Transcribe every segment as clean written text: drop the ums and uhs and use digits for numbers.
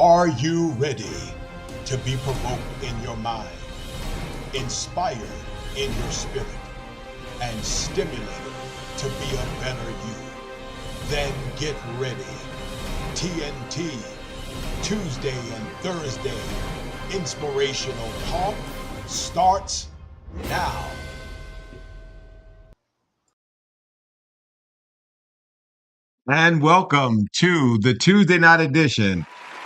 Are you ready to be provoked in your mind, inspired in your spirit, and stimulated to be a better you? Then get ready. TNT, Tuesday and Thursday, Inspirational Talk starts now. And welcome to the Tuesday night edition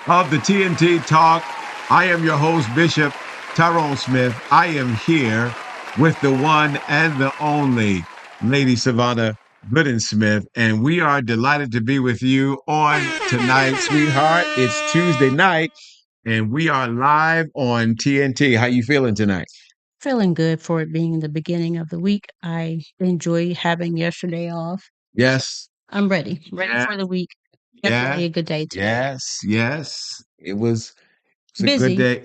of the TNT Talk. I am your host, Bishop Tyrone Smith. I am here with the one and the only Lady Savannah Gooden-Smith, and we are delighted to be with you on tonight, sweetheart. It's Tuesday night, and we are live on TNT. How you feeling tonight? Feeling good for it being the beginning of the week. I enjoy having yesterday off. Yes. I'm ready Yeah. for the week. Yeah. Definitely a good day today. Yes. It was a good Busy. day.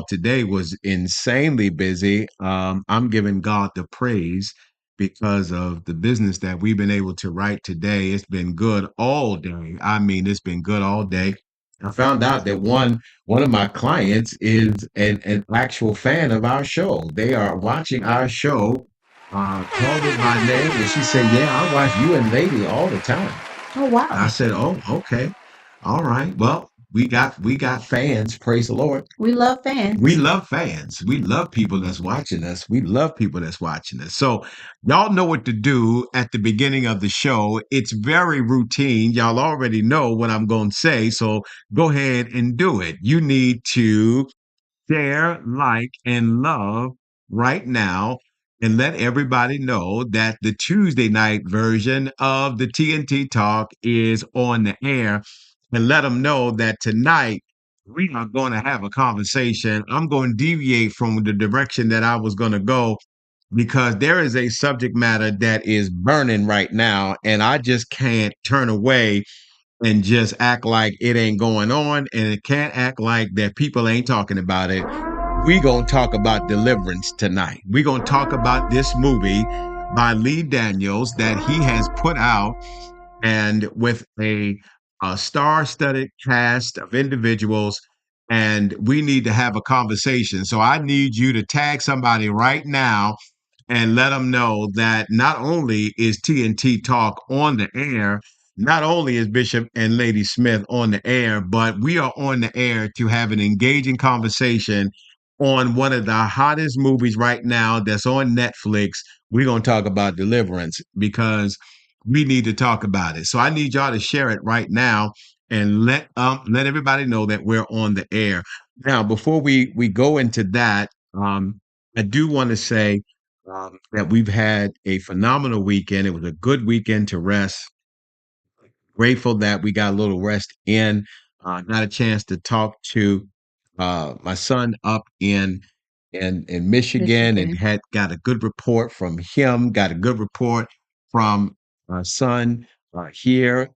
Today was insanely busy. I'm giving God the praise because of the business that we've been able to write today. It's been good all day. I mean, it's been good all day. I found out that one of my clients is an actual fan of our show. They are watching our show, called it by name, and she said, "Yeah, I watch you and Lady all the time." Oh, wow. I said, "Oh, okay. All right. Well, we got fans, praise the Lord. We love fans. We love fans. We love people that's watching us. We love people that's watching us." So y'all know what to do at the beginning of the show. It's very routine. Y'all already know what I'm going to say. So go ahead and do it. You need to share, like, and love right now, and let everybody know that the Tuesday night version of the TNT Talk is on the air, and let them know that tonight we are going to have a conversation. I'm going to deviate from the direction that I was going to go because there is a subject matter that is burning right now, and I just can't turn away and just act like it ain't going on, and it can't act like that people ain't talking about it. We gonna talk about Deliverance tonight. We gonna talk about this movie by Lee Daniels that he has put out, and with a star-studded cast of individuals, and we need to have a conversation. So I need you to tag somebody right now and let them know that not only is TNT Talk on the air, not only is Bishop and Lady Smith on the air, but we are on the air to have an engaging conversation on one of the hottest movies right now that's on Netflix. We're going to talk about Deliverance because we need to talk about it. So I need y'all to share it right now and let everybody know that we're on the air. Now, before we go into that, I do want to say that we've had a phenomenal weekend. It was a good weekend to rest. Grateful that we got a little rest in. Got a chance to talk to my son up in Michigan, and Michigan. had got a good report from him. Got a good report from my son here,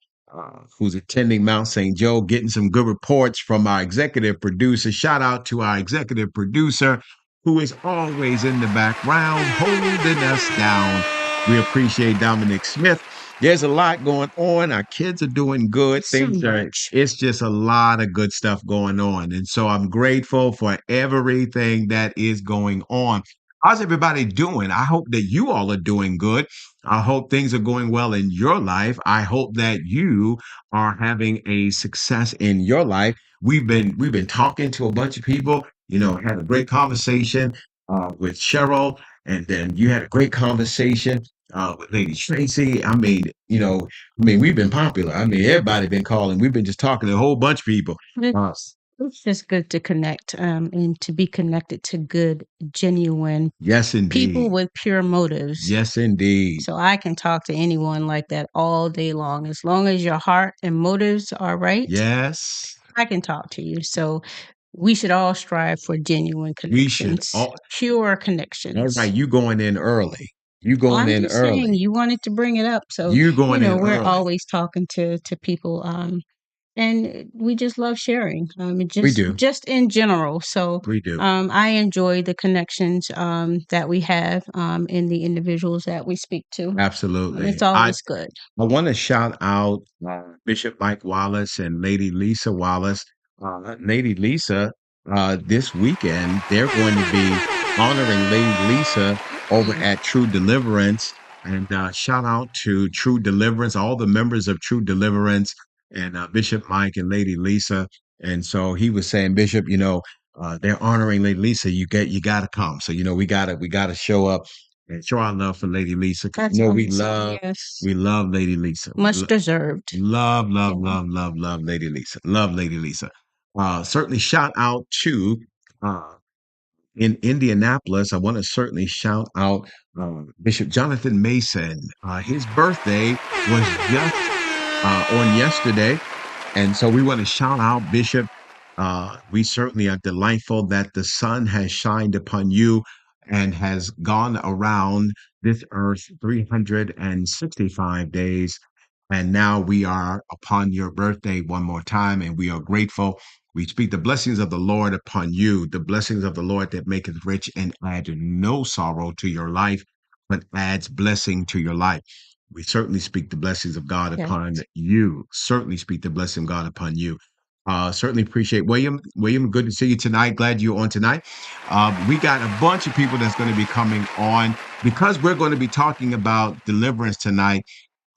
who's attending Mount St. Joe. Getting some good reports from our executive producer. Shout out to our executive producer, who is always in the background holding us down. We appreciate Dominic Smith. There's a lot going on. Our kids are doing good. It's just a lot of good stuff going on. And so I'm grateful for everything that is going on. How's everybody doing? I hope that you all are doing good. I hope things are going well in your life. I hope that you are having a success in your life. We've been talking to a bunch of people, had a great conversation with Cheryl, and then you had a great conversation with Lady Tracy. We've been popular. I mean, everybody been calling. We've been just talking to a whole bunch of people. It's just good to connect and to be connected to good, genuine Yes, people indeed. with pure motives. Yes, indeed. So I can talk to anyone like that all day long. As long as your heart and motives are right, Yes. I can talk to you. So we should all strive for genuine We should connections, all. pure All connections. right, you going in early. You Well, going I'm in just saying early. you wanted to bring it up. So, You going in we're early. always talking to people and we just love sharing. And We do. just in general. So, We do. I enjoy the connections that we have and the individuals that we speak to. Absolutely. It's always good. I want to shout out Bishop Mike Wallace and Lady Lisa Wallace, Lady Lisa, this weekend, they're going to be honoring Lady Lisa over Mm. at True Deliverance. And shout out to True Deliverance, all the members of True Deliverance, and Bishop Mike and Lady Lisa. And so he was saying, Bishop, they're honoring Lady Lisa. You got to come. So we gotta show up and show our love for Lady Lisa. 'Cause, That's we awesome. Yes. love Lady Lisa. Much deserved. Love, love, Yeah. love, love, love Lady Lisa. Love Lady Lisa. Certainly shout out to uh, in Indianapolis. I want to certainly shout out Bishop Jonathan Mason. His birthday was just on yesterday. And so we want to shout out Bishop. We certainly are delightful that the sun has shined upon you and has gone around this earth 365 days. And now we are upon your birthday one more time, and we are grateful. We speak the blessings of the Lord upon you, the blessings of the Lord that maketh rich and add no sorrow to your life, but adds blessing to your life. We certainly speak the blessings of God Yes. upon you. Certainly speak the blessing of God upon you. Certainly appreciate William. William, good to see you tonight. Glad you're on tonight. We got a bunch of people that's going to be coming on because we're going to be talking about deliverance tonight.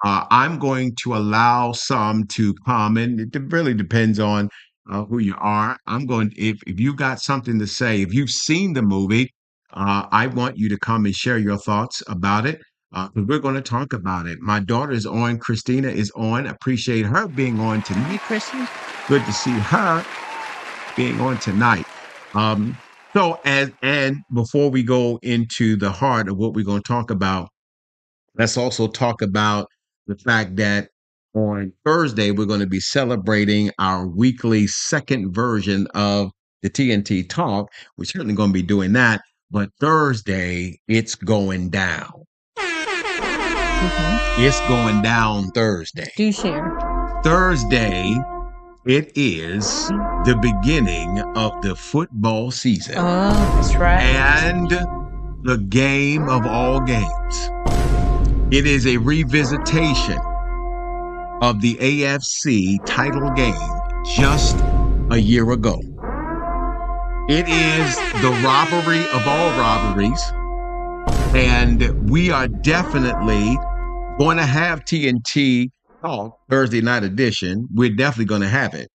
I'm going to allow some to come, and it really depends on who you are. If you got something to say, if you've seen the movie, I want you to come and share your thoughts about it because we're going to talk about it. My daughter is on, Christina is on. Appreciate her being on Hi, tonight. Chrissy. Good to see her being on tonight. Um, and before we go into the heart of what we're going to talk about, let's also talk about the fact that on Thursday, we're going to be celebrating our weekly second version of the TNT Talk. We're certainly going to be doing that. But Thursday, it's going down. Okay. It's going down Thursday. Do share. Thursday, it is the beginning of the football season. Oh, that's right. And the game of all games. It is a revisitation of the AFC title game just a year ago. It is the robbery of all robberies, and we are definitely going to have TNT Talk Thursday night edition. We're definitely going to have it.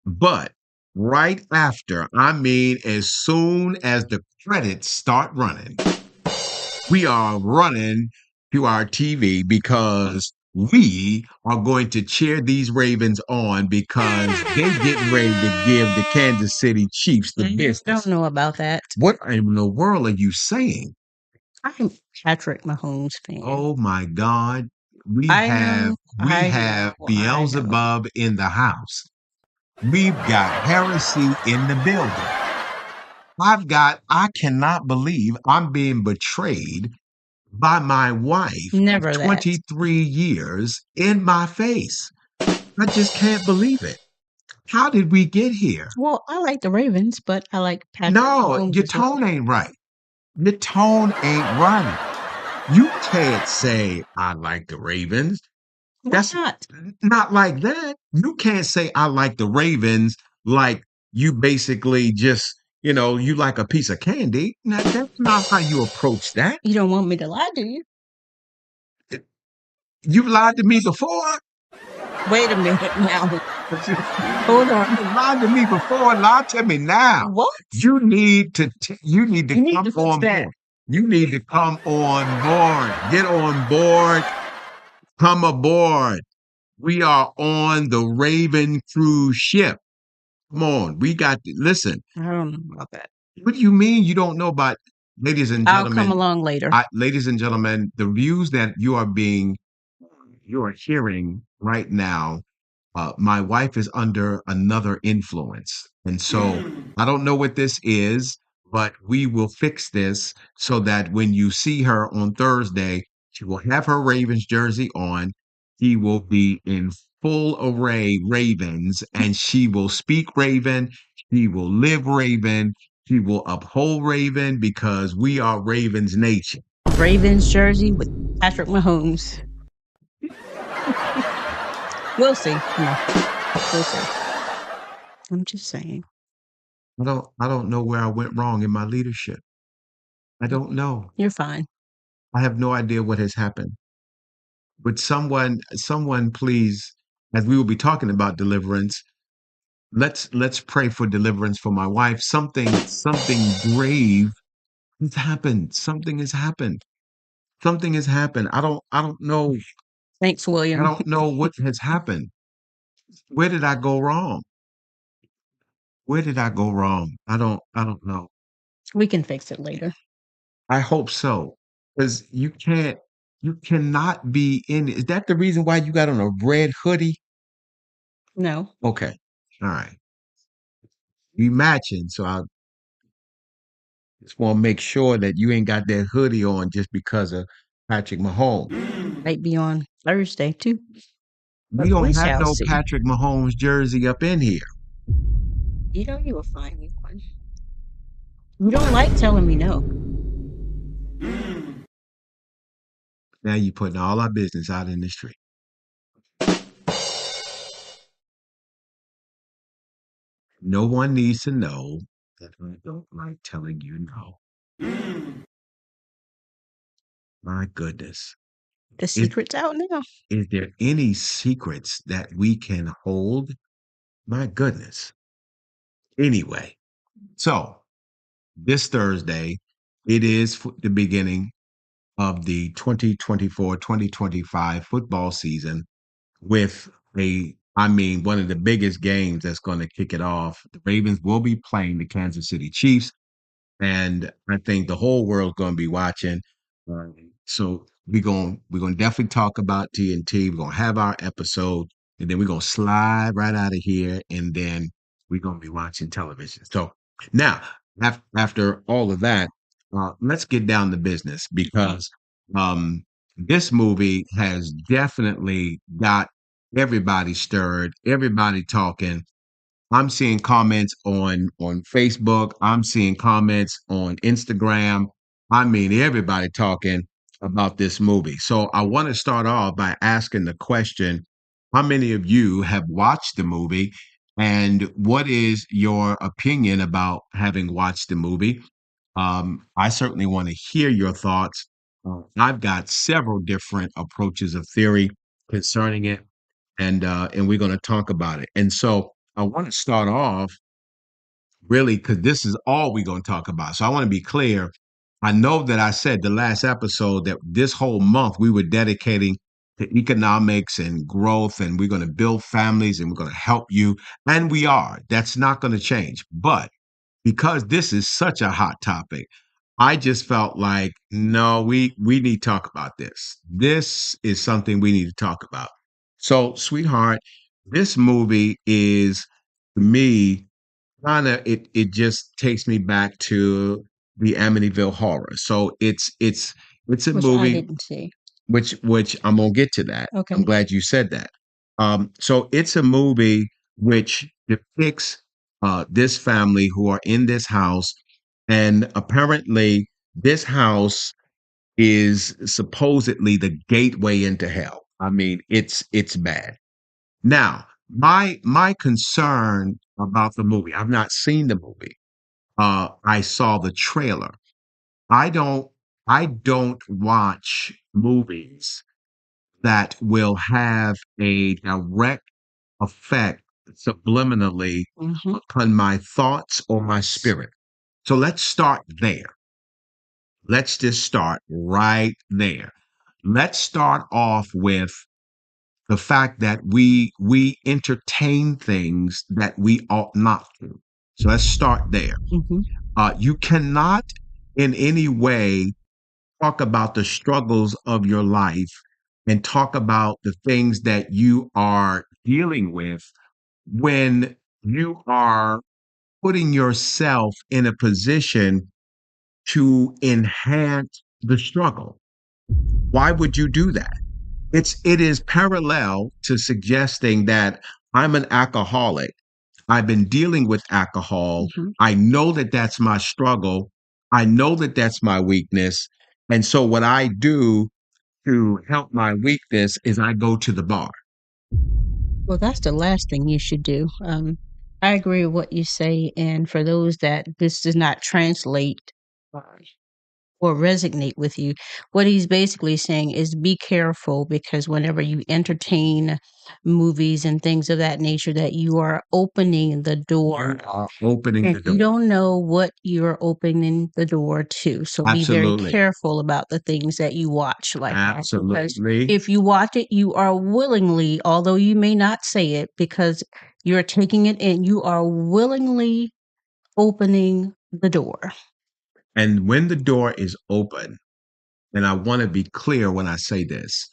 But right after, as soon as the credits start running, we are running to our TV because we are going to cheer these Ravens on because they're getting ready to give the Kansas City Chiefs the I business. don't know about that. What in the world are you saying? I'm Patrick Mahomes fan. Oh my God. We I have know. I have know. I know. Beelzebub in the house. We've got heresy in the building. I cannot believe I'm being betrayed by my wife Never of that. 23 years in my face. I just can't believe it. How did we get here? Well, I like the Ravens, but I like Patrick No, Mahomes your as well. tone ain't right. Your tone ain't right. You can't say I like the Ravens. Why That's not? not like that. You can't say I like the Ravens like you basically just, you like a piece of candy. Now, that's not how you approach that. You don't want me to lie, do you? You've lied to me before. Wait a minute now. Hold on. You lied to me before. Lie to me now. What? You need to You need come to fix on that. board. You need to come on board. Get on board. Come aboard. We are on the Raven cruise ship. Come on. Listen. I don't know about that. What do you mean you don't know about, ladies and I'll come gentlemen? along later. Ladies and gentlemen, the views that you are hearing right now, my wife is under another influence. And so I don't know what this is, but we will fix this so that when you see her on Thursday, she will have her Ravens jersey on. She will be in full array Ravens, and she will speak Raven. She will live Raven. She will uphold Raven because we are Ravens nation. Ravens jersey with Patrick Mahomes. We'll see. No. We'll see. I'm just saying. I don't know where I went wrong in my leadership. I don't know. You're fine. I have no idea what has happened. But someone please, as we will be talking about deliverance, let's pray for deliverance for my wife. Something grave has happened. Something has happened. Something has happened. I don't know. Thanks, I William. don't know what has happened. Where did I go wrong? Where did I go wrong? I don't know. We can fix it later. I hope so. Because you cannot be in. Is that the reason why you got on a red hoodie? No, Okay. All right. We matching. So I just want to make sure that you ain't got that hoodie on just because of Patrick Mahomes. might be on Thursday too, We but we don't have shall no see. Patrick Mahomes jersey up in here. You know you will find me one. You don't like telling me no. Now you putting all our business out in the street. No one needs to know that I don't like telling you no. My goodness. The Is, secret's out now. is there any secrets that we can hold? My goodness. Anyway, so this Thursday, it is the beginning of the 2024-2025 football season with one of the biggest games that's going to kick it off. The Ravens will be playing the Kansas City Chiefs, and I think the whole world's going to be watching. So we're gonna definitely talk about TNT. We're gonna have our episode, and then we're gonna slide right out of here, and then we're gonna be watching television. So now, after all of that, let's get down to business because this movie has definitely got everybody stirred, everybody talking. I'm seeing comments on Facebook. I'm seeing comments on Instagram. I mean, everybody talking about this movie. So I want to start off by asking the question, how many of you have watched the movie and what is your opinion about having watched the movie? I certainly want to hear your thoughts. I've got several different approaches of theory concerning it, and we're going to talk about it. And so I want to start off really because this is all we're going to talk about. So I want to be clear. I know that I said the last episode that this whole month we were dedicating to economics and growth, and we're going to build families and we're going to help you. And we are. That's not going to change. But because this is such a hot topic, I just felt like, no, we need to talk about this. This is something we need to talk about. So, sweetheart, this movie is to me kind of it just takes me back to the Amityville horror. So it's a Which I movie didn't see. which I'm gonna get to that. I'm Okay. glad you said that. So it's a movie which depicts this family who are in this house, and apparently this house is supposedly the gateway into hell. I mean, it's bad. Now, my concern about the movie, I've not seen the movie. I saw the trailer. I don't I don't watch movies that will have a direct effect subliminally Hmm. upon my thoughts or my spirit. So let's start there. Let's just start right there. Let's start off with the fact that we entertain things that we ought not to. So let's start there. Hmm. You cannot in any way talk about the struggles of your life and talk about the things that you are dealing with when you are putting yourself in a position to enhance the struggle. Why would you do that? It is parallel to suggesting that I'm an alcoholic. I've been dealing with alcohol. Hmm. I know that that's my struggle. I know that that's my weakness. And so what I do to help my weakness is I go to the bar. Well, that's the last thing you should do. I agree with what you say. And for those that this does not translate or resonate with you, what he's basically saying is be careful, because whenever you entertain movies and things of that nature, that you are opening the door. You are opening And the you door. don't know what you're opening the door to. So be very Absolutely. careful about the things that you watch like that. Because Absolutely. if you watch it, you are willingly, although you may not say it, because you're taking it in, you are willingly opening the door. And when the door is open, and I want to be clear when I say this,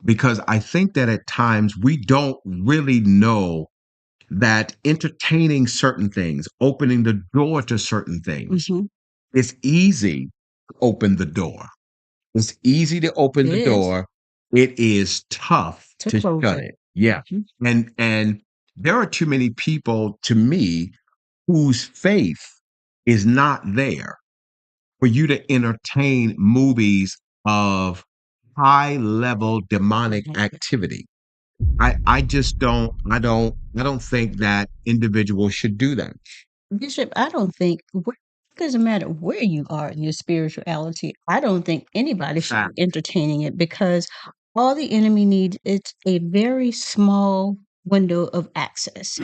because I think that at times we don't really know that entertaining certain things, opening the door to certain things, Mhm. it's easy to open the door. It's easy to open It the is. door. It is tough To to close shut it. it. Yeah. Mhm. And there are too many people to me whose faith is not there for you to entertain movies of high level demonic activity. I just don't think that individuals should do that. Bishop, I don't think it doesn't matter where you are in your spirituality. I don't think anybody should Fact. be entertaining it, because all the enemy needs is a very small window of access.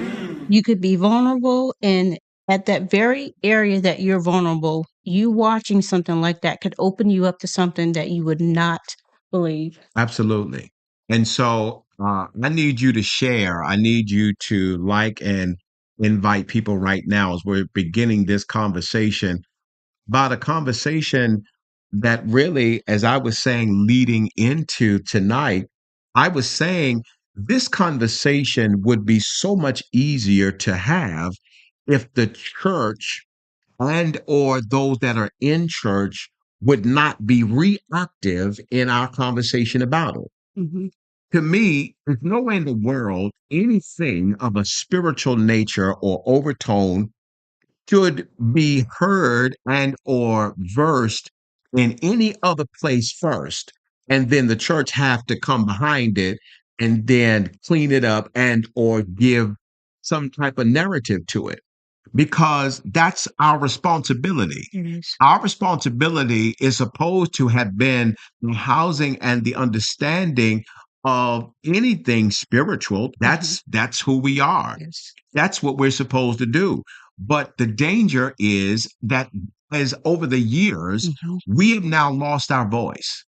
You could be vulnerable, and at that very area that you're vulnerable, you watching something like that could open you up to something that you would not believe. Absolutely. And so I need you to share. I need you to like and invite people right now as we're beginning this conversation about a conversation that really, as I was saying, leading into tonight, I was saying this conversation would be so much easier to have if the church and or those that are in church would not be reactive in our conversation about it. Mhm. To me, there's no way in the world anything of a spiritual nature or overtone should be heard and or versed in any other place first, and then the church have to come behind it and then clean it up and or give some type of narrative to it, because that's our responsibility. It is. Our responsibility is supposed to have been the housing and the understanding of anything spiritual. That's who we are. Yes. That's what we're supposed to do. But the danger is that as over the years, Mhm. we have now lost our voice.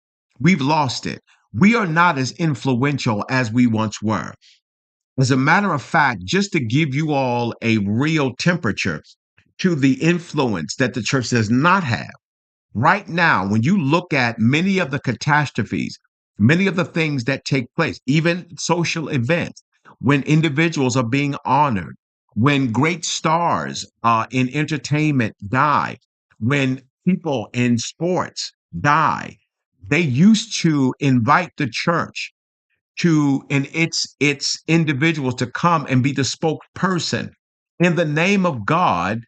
We've lost it. We are not as influential as we once were. As a matter of fact, just to give you all a real temperature to the influence that the church does not have. Right now, when you look at many of the catastrophes, many of the things that take place, even social events, when individuals are being honored, when great stars in entertainment die, when people in sports die, they used to invite the church to and its individuals to come and be the spokesperson in the name of God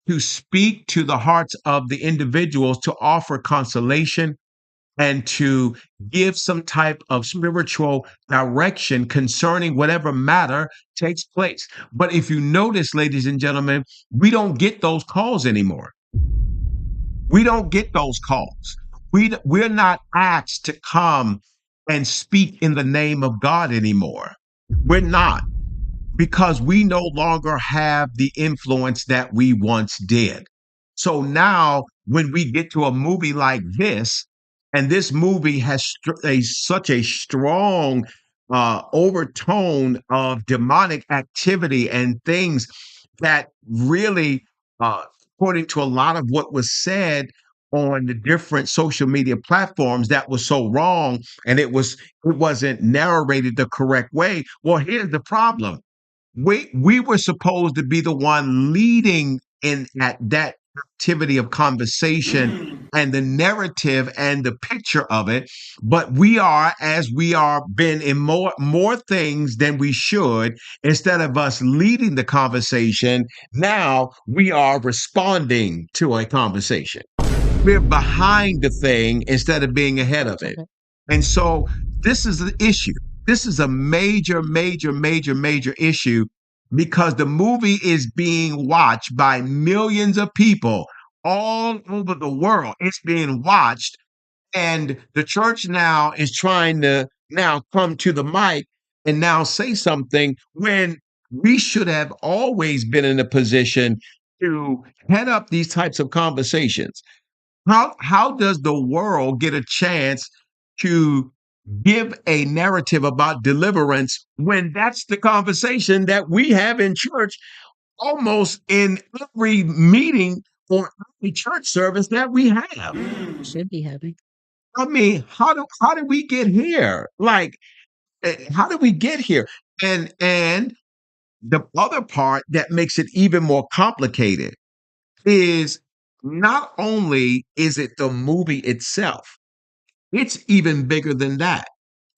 to speak to the hearts of the individuals, to offer consolation and to give some type of spiritual direction concerning whatever matter takes place. But if you notice, ladies and gentlemen, we don't get those calls anymore. We don't get those calls. We're not asked to come and speak in the name of God anymore. We're not, because we no longer have the influence that we once did. So now, when we get to a movie like this, and this movie has such a strong overtone of demonic activity and things that really, according to a lot of what was said on the different social media platforms, that was so wrong, and it wasn't narrated the correct way. Well, here's the problem: we were supposed to be the one leading in at that activity of conversation and the narrative and the picture of it, but we are, as we are been in more things than we should. Instead of us leading the conversation, now we are responding to a conversation. We're behind the thing instead of being ahead of it. And so this is an issue. This is a major issue because the movie is being watched by millions of people all over the world. It's being watched, and the church now is trying to now come to the mic and now say something when we should have always been in a position to head up these types of conversations. How does the world get a chance to give a narrative about deliverance when that's the conversation that we have in church almost in every meeting or every church service that we have? Should be having. I mean, how do we get here? Like, how did we get here? And the other part that makes it even more complicated is not only is it the movie itself, it's even bigger than that.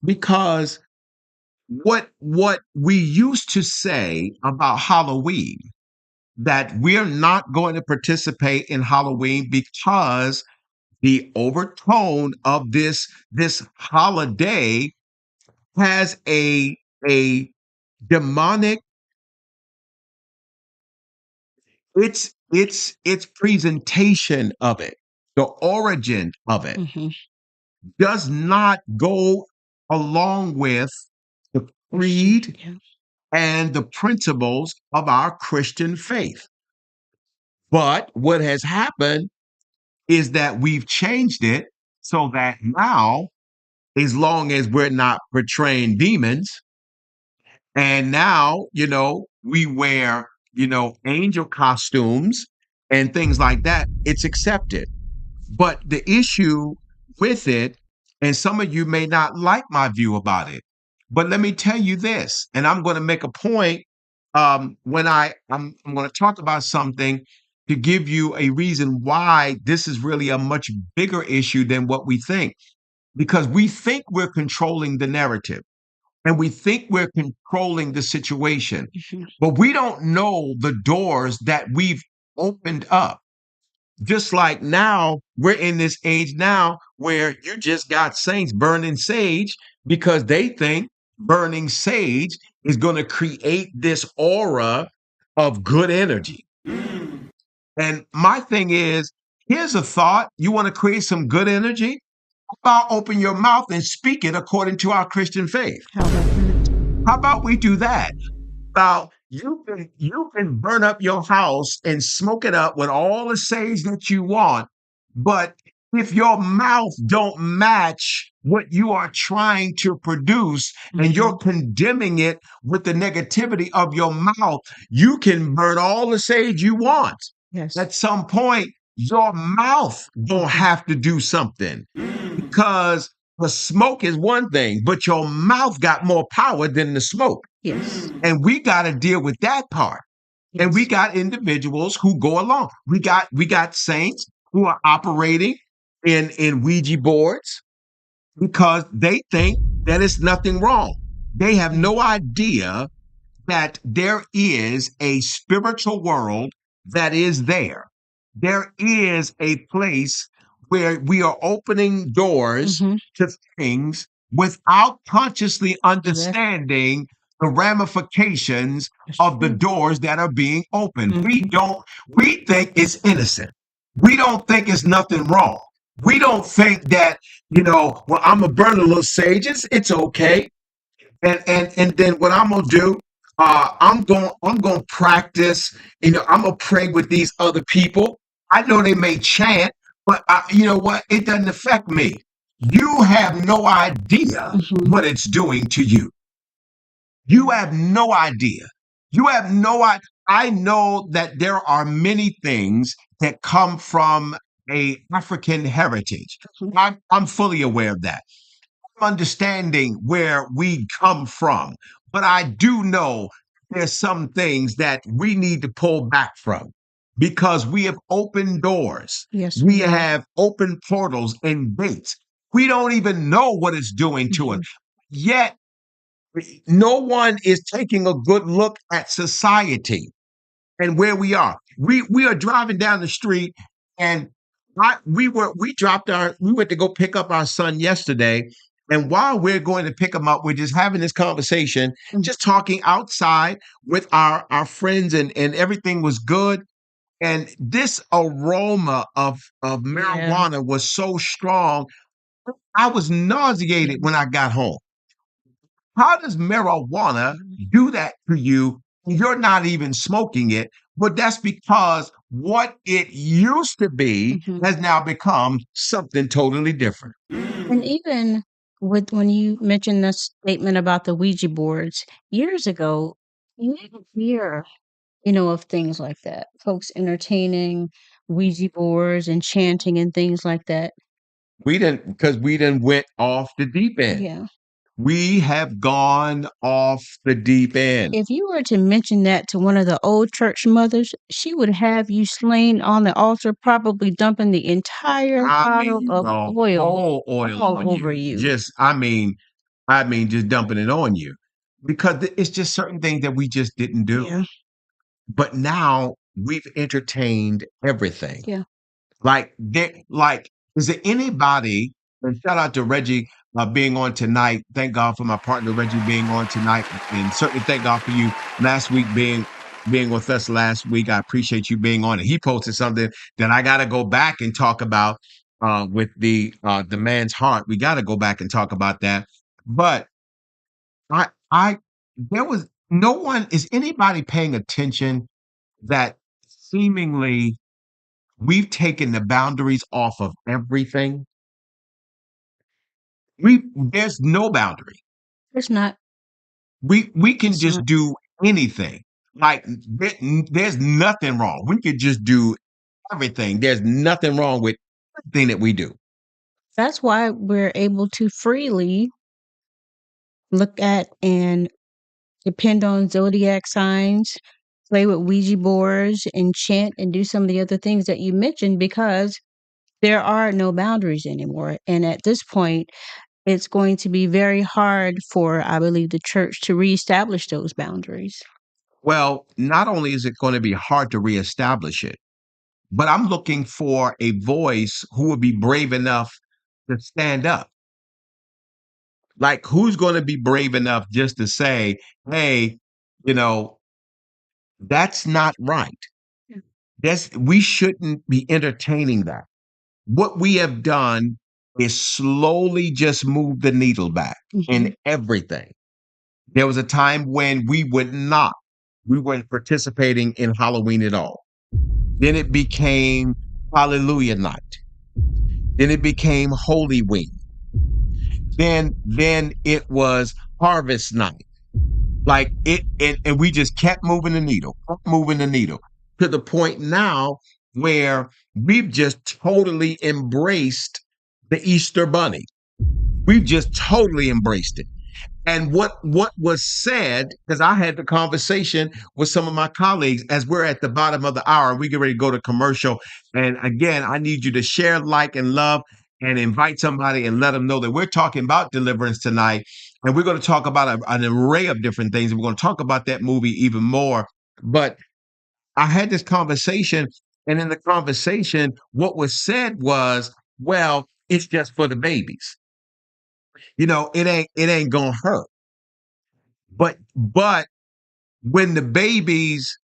Because what we used to say about Halloween, that we're not going to participate in Halloween because the overtone of this holiday has a demonic, its presentation of it, the origin of it Hmm. does not go along with the creed Yeah. and the principles of our Christian faith. But what has happened is that we've changed it so that now, as long as we're not portraying demons, and now, we wear, angel costumes and things like that, it's accepted. But the issue with it, and some of you may not like my view about it, but let me tell you this, and I'm going to make a point when I'm going to talk about something to give you a reason why this is really a much bigger issue than what we think, because we think we're controlling the narrative and we think we're controlling the situation, Mhm. but we don't know the doors that we've opened up. Just like now, we're in this age now where you just got saints burning sage because they think burning sage is going to create this aura of good energy. And my thing is, here's a thought. You want to create some good energy? How about open your mouth and speak it according to our Christian faith? How about that? How about we do that? Now, you can burn up your house and smoke it up with all the sage that you want, but if your mouth don't match what you are trying to produce and you're Mhm. condemning it with the negativity of your mouth, you can burn all the sage you want. Yes. At some point, your mouth gonna Mhm. have to do something, because the smoke is one thing, but your mouth got more power than the smoke. Yes. And we got to deal with that part. And we Yes. got individuals who go along. We got saints who are operating in Ouija boards because they think that it's nothing wrong. They have Yeah. no idea that there is a spiritual world that is there. There is a place where we are opening doors Mhm. to things without consciously Exactly. understanding the ramifications That's of the true. doors that are being opened. We Mhm. don't, we think it's innocent. We don't think it's nothing wrong. We don't think that, well, I'm gonna burn a little sage. It's okay. And then what I'm gonna do, I'm gonna practice. I'm gonna pray with these other people. I know they may chant, but you know what? It doesn't affect me. You have no idea Mhm. what it's doing to you. You have no idea. You have no idea. I know that there are many things that come from a African heritage. Mhm. I'm fully aware of that, understanding where we come from. But I do know there's some things that we need to pull back from because we have opened doors. Yes, We we have. have opened portals and gates. We don't even know what it's doing to us. Mhm. Yet, no one is taking a good look at society and where we are. We are driving down the street, and we went to go pick up our son yesterday, And while we're going to pick them up, we're just having this conversation, just talking outside with our friends, and everything was good. And this aroma of marijuana was so strong, I was nauseated when I got home. How does marijuana do that to you? You're not even smoking it, but that's because what it used to be has now become something totally different. And even with when you mentioned the statement about the Ouija boards years ago, you didn't hear, of things like that. Folks entertaining Ouija boards and chanting and things like that. We didn't went off the deep end. Yeah. We have gone off the deep end. If you were to mention that to one of the old church mothers, she would have you slain on the altar, probably dumping the entire bottle of The oil whole oil all on over you. you. Just, just dumping it on you because it's just certain things that we just didn't do. Yeah. But now we've entertained everything. Yeah. Is there anybody, and shout out to Reggie being on tonight. Thank God for my partner Reggie being on tonight. And certainly thank God for you last week being with us last week. I appreciate you being on. And he posted something that I gotta go back and talk about with the man's heart. We gotta go back and talk about that. But I there was no one, is anybody paying attention that seemingly we've taken the boundaries off of everything? There's no boundary. It's not. We can It's just not. do anything. Like there's nothing wrong. We could just do everything. There's nothing wrong with anything that we do. That's why we're able to freely look at and depend on zodiac signs, play with Ouija boards, and chant and do some of the other things that you mentioned because there are no boundaries anymore. And at this point, it's going to be very hard for, I believe, the church to reestablish those boundaries. Well, not only is it going to be hard to reestablish it, but I'm looking for a voice who will be brave enough to stand up. Like, who's going to be brave enough just to say, hey, you know, that's not right. We shouldn't be entertaining that. What we have done is slowly just move the needle back in everything. There was a time when we weren't participating in Halloween at all. Then it became Hallelujah night. Then it became Holy Week. Then it was Harvest night. Like and we just kept moving the needle to the point now where we've just totally embraced the Easter bunny. We've just totally embraced it. And what was said, because I had the conversation with some of my colleagues as we're at the bottom of the hour, we get ready to go to commercial. And again, I need you to share, like, and love and invite somebody and let them know that we're talking about deliverance tonight. And we're going to talk about an array of different things. And we're going to talk about that movie even more. But I had this conversation, and in the conversation, what was said was, well, it's just for the babies. It ain't gonna hurt. But when the babies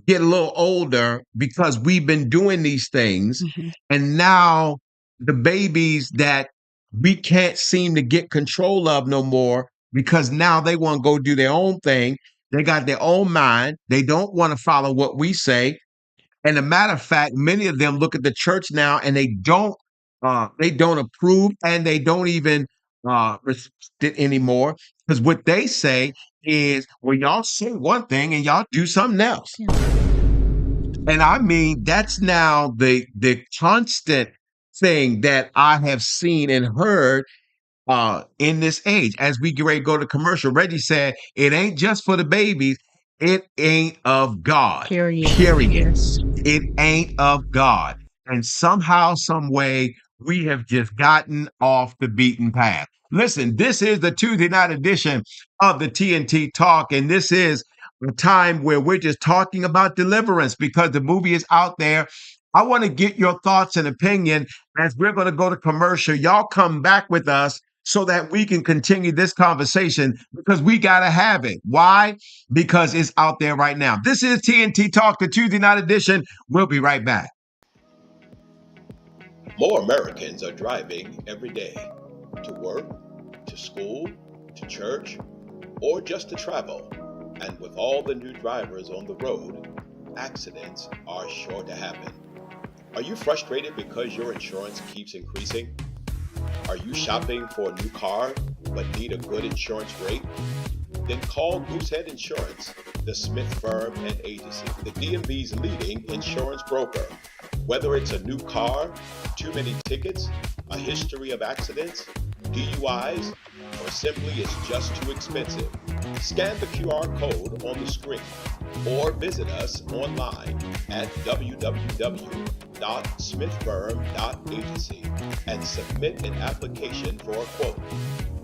get a little older, because we've been doing these things, and now the babies that we can't seem to get control of no more because now they want to go do their own thing. They got their own mind. They don't want to follow what we say. And a matter of fact, many of them look at the church now and they don't approve, and they don't even respect it anymore, because what they say is, well, y'all say one thing and y'all do something else. Yeah. And I mean, that's now the constant thing that I have seen and heard in this age. As we get ready to go to commercial, Reggie said, it ain't just for the babies. It ain't of God. Period. Yes. It ain't of God. And somehow, some way, we have just gotten off the beaten path. Listen, this is the Tuesday night edition of the TNT Talk, and this is a time where we're just talking about deliverance because the movie is out there. I want to get your thoughts and opinion as we're going to go to commercial. Y'all come back with us. so that we can continue this conversation because we got to have it. Why? Because it's out there right now. This is TNT Talk, the Tuesday night edition. We'll be right back. More Americans are driving every day to work, to school, to church, or just to travel. And with all the new drivers on the road, accidents are sure to happen. Are you frustrated because your insurance keeps increasing? Are you shopping for a new car but need a good insurance rate? Then call Goosehead Insurance, the Smith Firm and Agency, the DMV's leading insurance broker. Whether it's a new car, too many tickets, a history of accidents, DUIs, or simply it's just too expensive, scan the QR code on the screen or visit us online at www.smithfirm.agency and submit an application for a quote.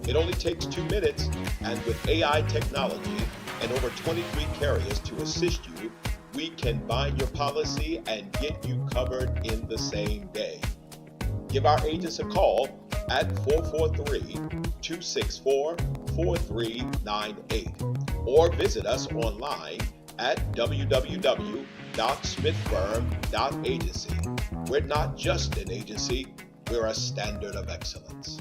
It only takes 2 minutes, and with AI technology and over 23 carriers to assist you, we can bind your policy and get you covered in the same day. Give our agents a call at 443-264-4398 or visit us online at www.smithfirm.agency. We're not just an agency, we're a standard of excellence.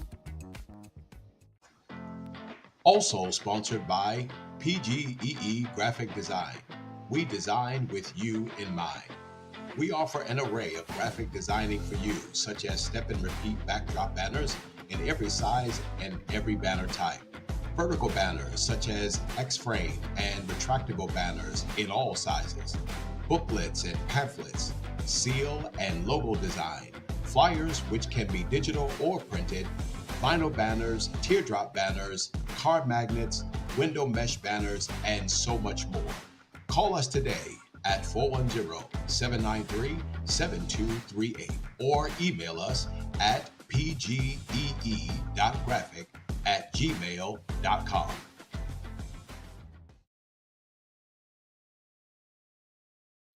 Also sponsored by PGEE Graphic Design. We design with you in mind. We offer an array of graphic designing for you, such as step and repeat backdrop banners in every size and every banner type. Vertical banners such as X-frame and retractable banners in all sizes. Booklets and pamphlets, seal and logo design, flyers which can be digital or printed, vinyl banners, teardrop banners, card magnets, window mesh banners, and so much more. Call us today at 410-793-7238 or email us at pgee.graphic@gmail.com.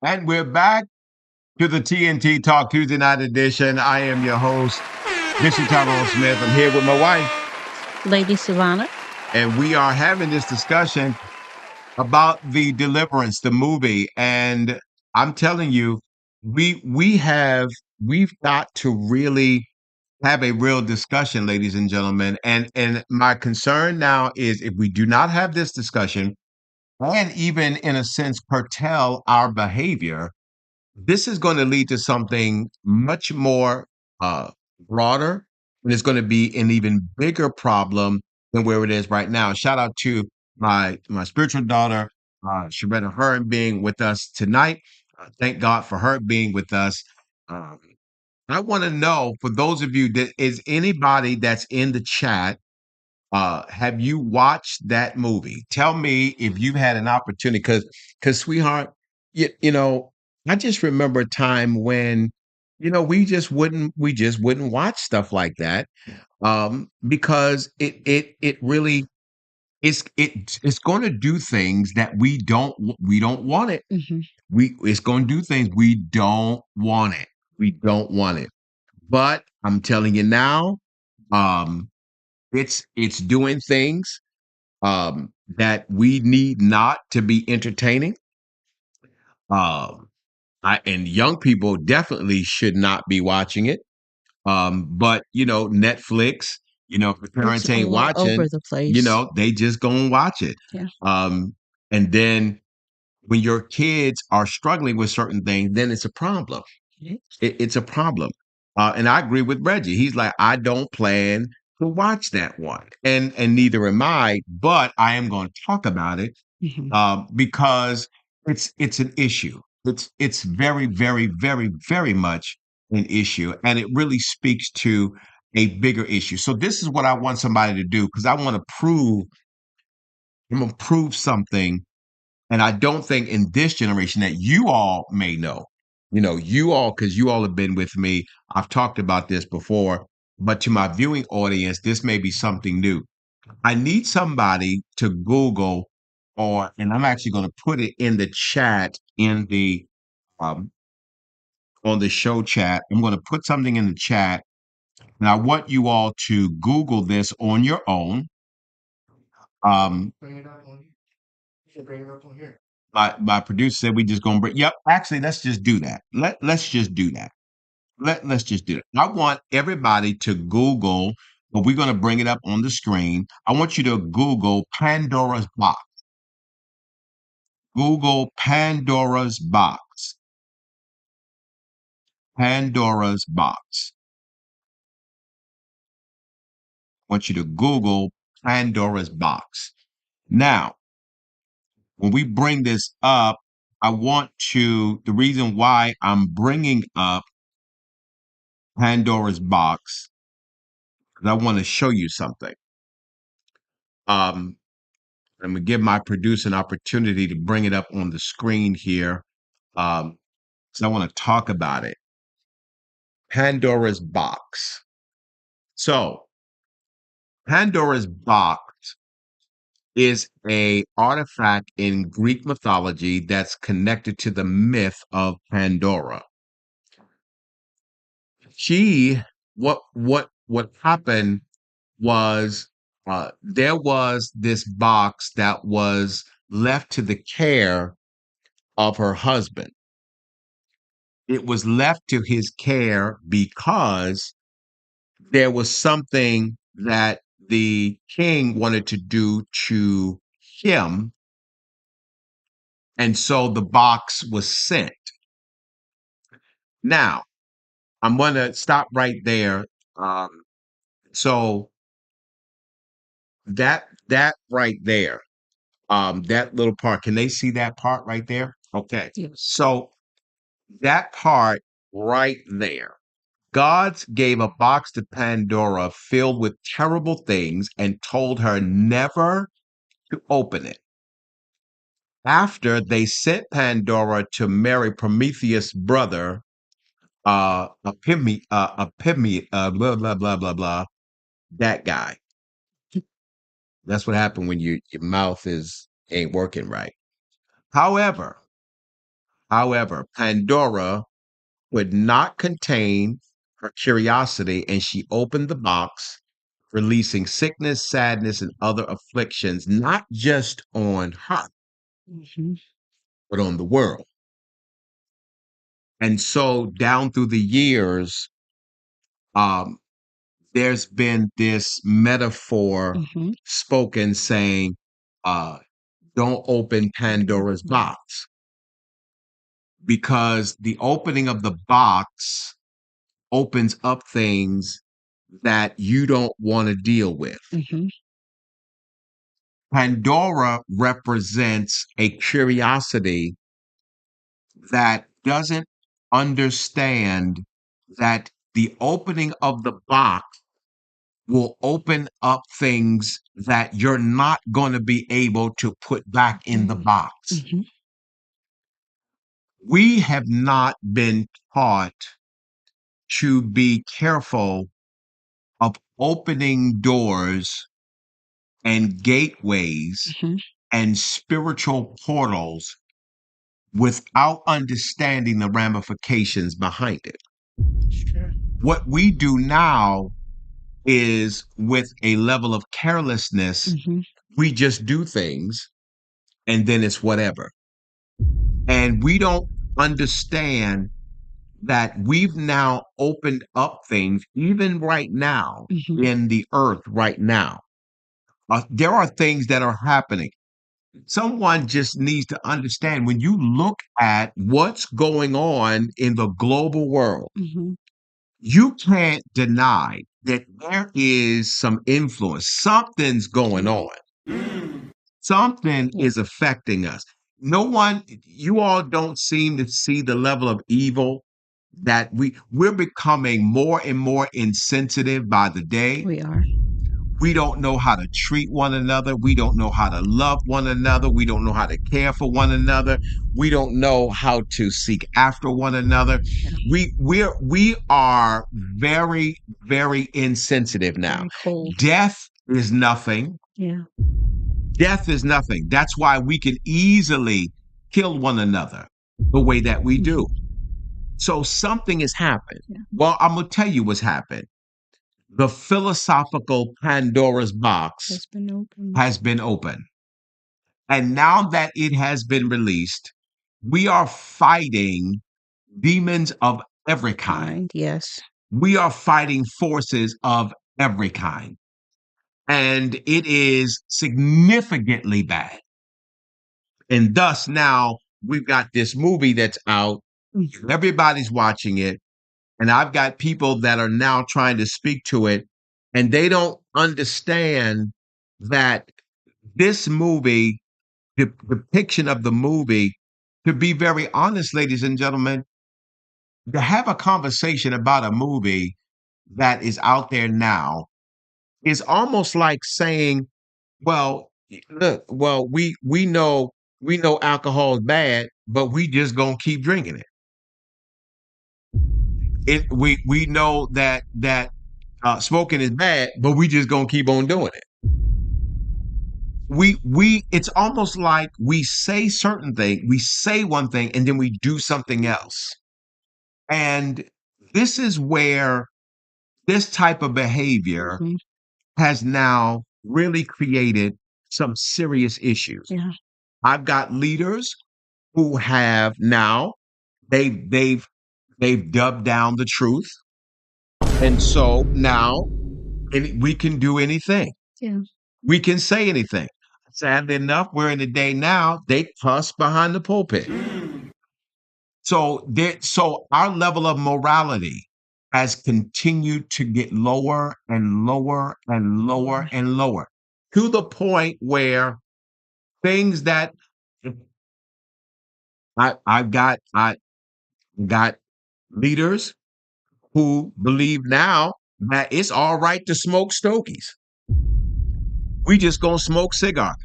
And we're back to the TNT Talk Tuesday night edition. I am your host, Bishop Tyrone Smith. I'm here with my wife, Lady Savannah. and we are having this discussion about the Deliverance, the movie. And I'm telling you, we've got to really have a real discussion, ladies and gentlemen. And my concern now is if we do not have this discussion and even in a sense curtail our behavior, this is going to lead to something much more uh, broader, and it's going to be an even bigger problem than where it is right now. Shout out to my spiritual daughter, Sharetta Hearn, being with us tonight. Thank God for her being with us. Um, I want to know, for those of you, that is anybody that's in the chat, have you watched that movie? Tell me if you've had an opportunity, because sweetheart, you know, I just remember a time when, we just wouldn't watch stuff like that, because it really it's going to do things that we don't want it. Mhm. It's going to do things we don't want it. We don't want it. But I'm telling you now, um, it's doing things that we need not to be entertaining. Um, and young people definitely should not be watching it. But Netflix, if the It's parents ain't all over watching, the place. they just gonna watch it. Yeah. And then when your kids are struggling with certain things, then it's a problem. It's a problem. And I agree with Reggie. He's like, I don't plan to watch that one, and neither am I. But I am going to talk about it Mhm. because it's an issue. It's very, very, very, very much an issue, and it really speaks to a bigger issue. So this is what I want somebody to do because I want to prove. I'm going to prove something, and I don't think in this generation that you all may know. You all, because you all have been with me. I've talked about this before, but to my viewing audience, this may be something new. I need somebody to Google, and I'm actually going to put it in the chat um, on the show chat. I'm going to put something in the chat And I want you all to Google this on your own. My producer said we just gonna bring. Yep, actually, let's just do that. Let's just do that. Let's just do it. I want everybody to Google, but we're gonna bring it up on the screen. I want you to Google Pandora's box. Google Pandora's box. Pandora's box. I want you to Google Pandora's box. Now, when we bring this up, the reason why I'm bringing up Pandora's box, because I want to show you something. I'm going to give my producer an opportunity to bring it up on the screen here. So I want to talk about it. Pandora's box. So Pandora's box is a artifact in Greek mythology that's connected to the myth of Pandora. What happened was there was this box that was left to the care of her husband. It was left to his care because there was something that the king wanted to do to him. And so the box was sent. Now, I'm going to stop right there. So that right there, that little part, can they see that part right there? Okay. Yes. So that part right there, God gave a box to Pandora filled with terrible things and told her never to open it. After they sent Pandora to marry Prometheus' brother, blah, blah, blah, blah, blah, that guy. That's what happened when your mouth ain't working right. However, Pandora would not contain her curiosity, and she opened the box, releasing sickness, sadness, and other afflictions, not just on her, but on the world. And so down through the years, there's been this metaphor spoken saying, don't open Pandora's box. Because the opening of the box opens up things that you don't want to deal with. Pandora represents a curiosity that doesn't understand that the opening of the box will open up things that you're not going to be able to put back in the box. We have not been taught to be careful of opening doors and gateways and spiritual portals without understanding the ramifications behind it. What we do now is with a level of carelessness, we just do things and then it's whatever. And we don't understand that we've now opened up things, even right now in the earth right now. There are things that are happening. Someone just needs to understand when you look at what's going on in the global world, you can't deny that there is some influence. Something's going on. Something is affecting us. You all don't seem to see the level of evil that we're becoming more and more insensitive by the day. We are. We don't know how to treat one another. We don't know how to love one another. We don't know how to care for one another. We don't know how to seek after one another. We are very, very insensitive now. Death is nothing. Yeah. Death is nothing. That's why we can easily kill one another the way that we do. So something has happened. Yeah. Well, I'm going to tell you what's happened. the philosophical Pandora's box Has been opened. has been opened. And now that it has been released, we are fighting demons of every kind. Yes. We are fighting forces of every kind. And it is significantly bad. And thus now we've got this movie that's out. Everybody's watching it. And I've got people that are now trying to speak to it. And they don't understand that this movie, the depiction of the movie, to be very honest, ladies and gentlemen, to have a conversation about a movie that is out there now is almost like saying, well, look, well, we know alcohol is bad, but we just gonna keep drinking it. We know that smoking is bad, but we just gonna keep on doing it. We it's almost like we say certain things, we say one thing, and then we do something else. And this is where this type of behavior has now really created some serious issues. Yeah. I've got leaders who have now they've dubbed down the truth. And so now we can do anything. Yeah. We can say anything. Sadly enough, we're in a day now, they cuss behind the pulpit. So our level of morality has continued to get lower and lower and lower and lower, to the point where things that I've got leaders who believe now that it's all right to smoke stogies. We just gonna smoke cigars.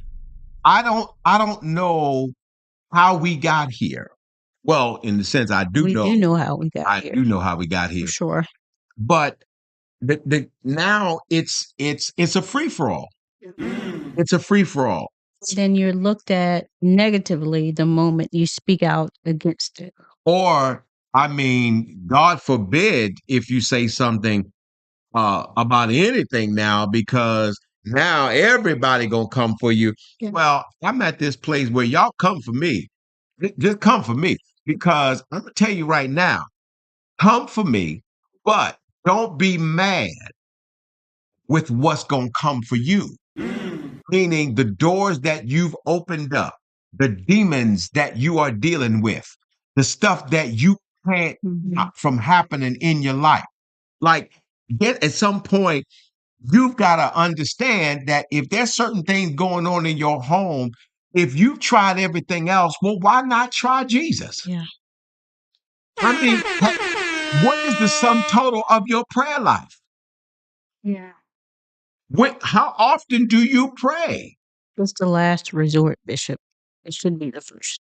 I don't know how we got here. Well, in the sense I do We know. do know how we got I here. do know how we got here. For sure. But the now it's a free for all. It's a free for all. Then you're looked at negatively the moment you speak out against it. Or I mean, God forbid if you say something about anything now, because now everybody gonna come for you. Yeah. Well, I'm at this place where y'all come for me. Just come for me, because I'm gonna tell you right now, come for me, but don't be mad with what's gonna come for you. Meaning the doors that you've opened up, the demons that you are dealing with, the stuff that you can't stop from happening in your life. Like, get at some point, you've got to understand that if there's certain things going on in your home, if you've tried everything else, well, why not try Jesus? Yeah. I mean, what is the sum total of your prayer life? Yeah. How often do you pray? It's the last resort, Bishop. It should be the first.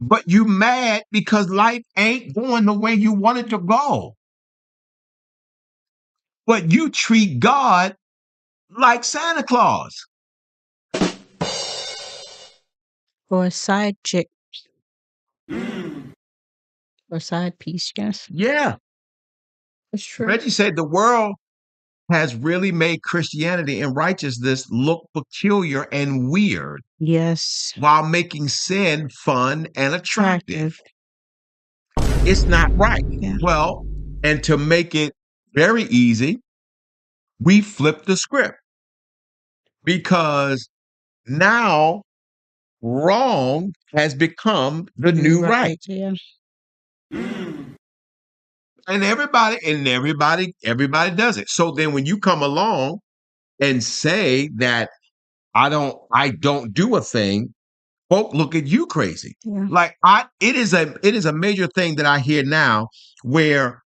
But you mad because life ain't going the way you want it to go. But you treat God like Santa Claus. Or a side chick. Or side piece, yes. Yeah. That's true. Reggie said the world has really made Christianity and righteousness look peculiar and weird. Yes. While making sin fun and attractive. It's not right. Yeah. Well, and to make it very easy, we flip the script, because now wrong has become the new right. Yeah. And everybody does it. So then when you come along and say that I don't do a thing, folk look at you crazy. Yeah. Like it is a major thing that I hear now, where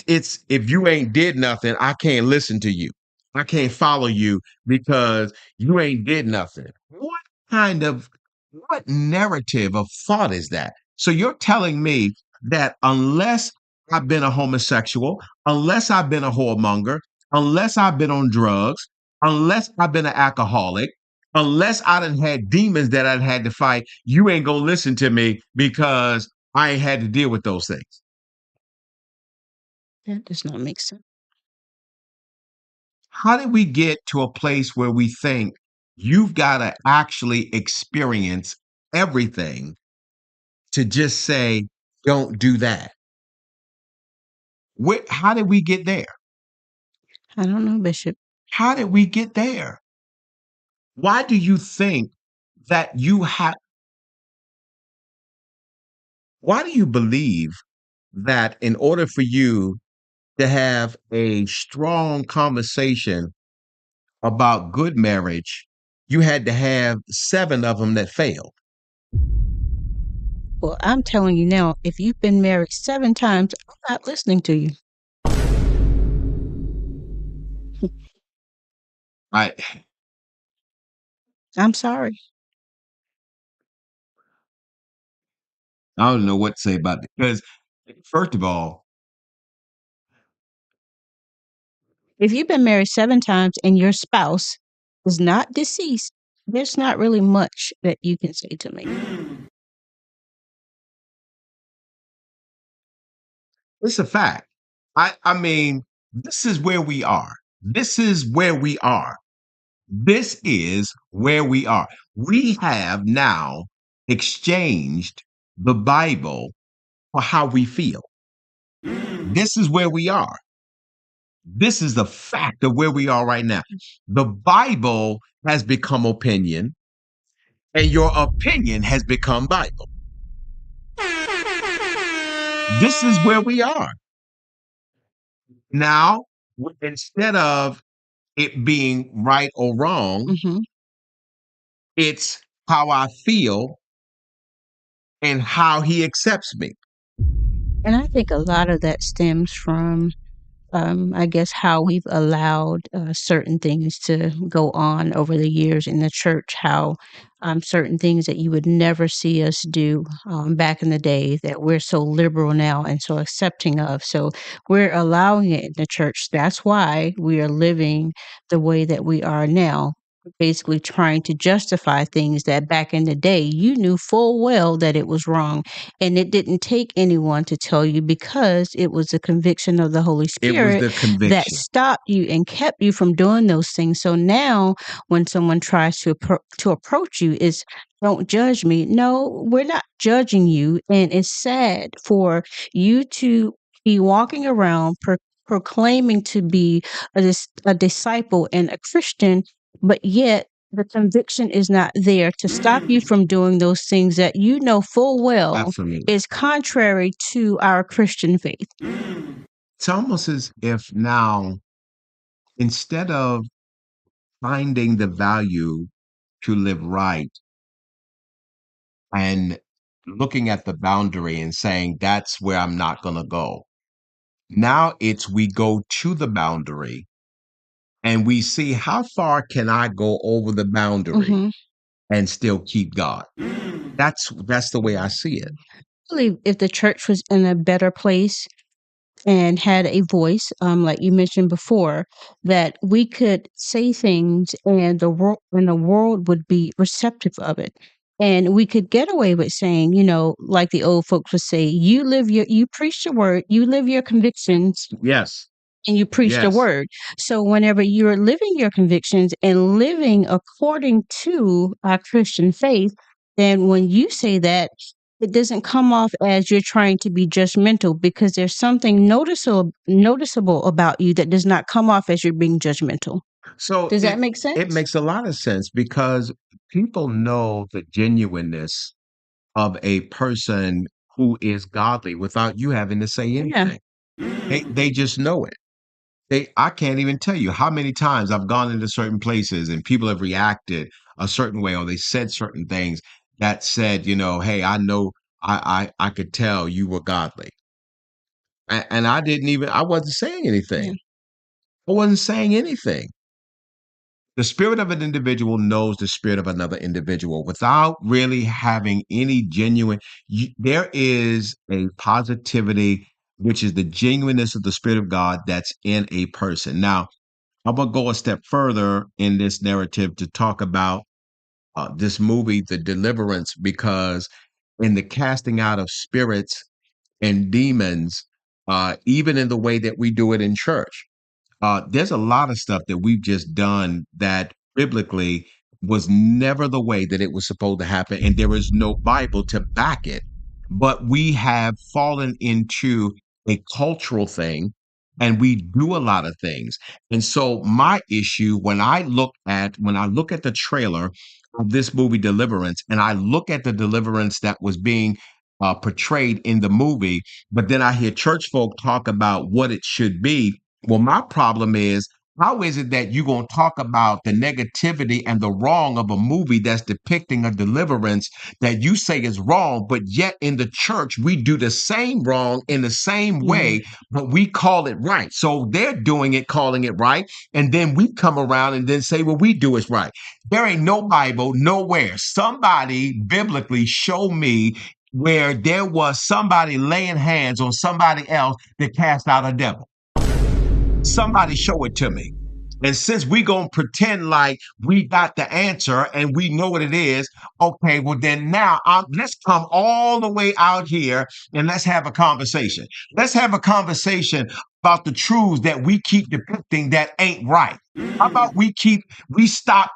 it's, if you ain't did nothing, I can't listen to you. I can't follow you because you ain't did nothing. What narrative of thought is that? So you're telling me that unless I've been a homosexual, unless I've been a whoremonger, unless I've been on drugs, unless I've been an alcoholic, unless I done had demons that I'd had to fight, you ain't gonna listen to me because I ain't had to deal with those things. That does not make sense. How did we get to a place where we think you've got to actually experience everything to just say, don't do that? How did we get there? I don't know, Bishop. How did we get there? Why do you think that why do you believe that in order for you to have a strong conversation about good marriage, you had to have 7 of them that failed? Well, I'm telling you now, if you've been married 7 times, I'm not listening to you. I I'm sorry. I don't know what to say about it because first of all, If you've been married 7 times and your spouse is not deceased, there's not really much that you can say to me. it's a fact. I mean, this is where we are. This is where we are. This is where we are. We have now exchanged the Bible for how we feel. This is where we are. This is the fact of where we are right now. The Bible has become opinion, and your opinion has become Bible. This is where we are. Now, instead of it being right or wrong, Mhm. it's how I feel and how he accepts me. And I think a lot of that stems from, I guess, how we've allowed certain things to go on over the years in the church, how certain things that you would never see us do back in the day that we're so liberal now and so accepting of. So we're allowing it in the church. That's why we are living the way that we are now. Basically, trying to justify things that back in the day you knew full well that it was wrong. And it didn't take anyone to tell you because it was a conviction of the Holy It was Spirit the that conviction. stopped you and kept you from doing those things. So now when someone tries to approach you is don't judge me. No, we're not judging you. And it's sad for you to be walking around proclaiming to be a disciple and a Christian, but yet the conviction is not there to stop you from doing those things that you know full well Absolutely. is contrary to our Christian faith. It's almost as if now, instead of finding the value to live right and looking at the boundary and saying, that's where I'm not going to go. Now it's we go to the boundary and we see how far can I go over the boundary Hmm. and still keep God. That's the way I see it. I believe if the church was in a better place and had a voice, like you mentioned before, that we could say things and the world would be receptive of it. And we could get away with saying, like the old folks would say, you preach the word, you live your convictions, Yes. and you preach the Yes. word. So whenever you're living your convictions and living according to our Christian faith, then when you say that, it doesn't come off as you're trying to be judgmental because there's something noticeable about you that does not come off as you're being judgmental. So Does that it make it sense? makes a lot of sense because people know the genuineness of a person who is godly without you having to say Yeah. anything. They just know it. I can't even tell you how many times I've gone into certain places and people have reacted a certain way or they said certain things that said, hey, I know I could tell you were godly. And I wasn't saying Yeah. anything. I wasn't saying anything. The spirit of an individual knows the spirit of another individual without really having any genuine. There is a positivity, which is the genuineness of the spirit of God that's in a person. Now, I'm going to go a step further in this narrative to talk about this movie, The Deliverance, because in the casting out of spirits and demons, even in the way that we do it in church. There's a lot of stuff that we've just done that biblically was never the way that it was supposed to happen, and there is no Bible to back it. But we have fallen into a cultural thing, and we do a lot of things. And so my issue when I look at the trailer of this movie Deliverance, and I look at the deliverance that was being portrayed in the movie, but then I hear church folk talk about what it should be. Well, my problem is, how is it that you're going to talk about the negativity and the wrong of a movie that's depicting a deliverance that you say is wrong, but yet in the church, we do the same wrong in the same Yeah. way, but we call it right. So they're doing it, calling it right. And then we come around and then say, well, we do it right. There ain't no Bible nowhere. Somebody biblically show me where there was somebody laying hands on somebody else that cast out a devil. Somebody show it to me. And since we gonna pretend like we got the answer and we know what it is, okay, well then now let's come all the way out here and let's have a conversation. Let's have a conversation about the truths that we keep depicting that ain't right. How about we stop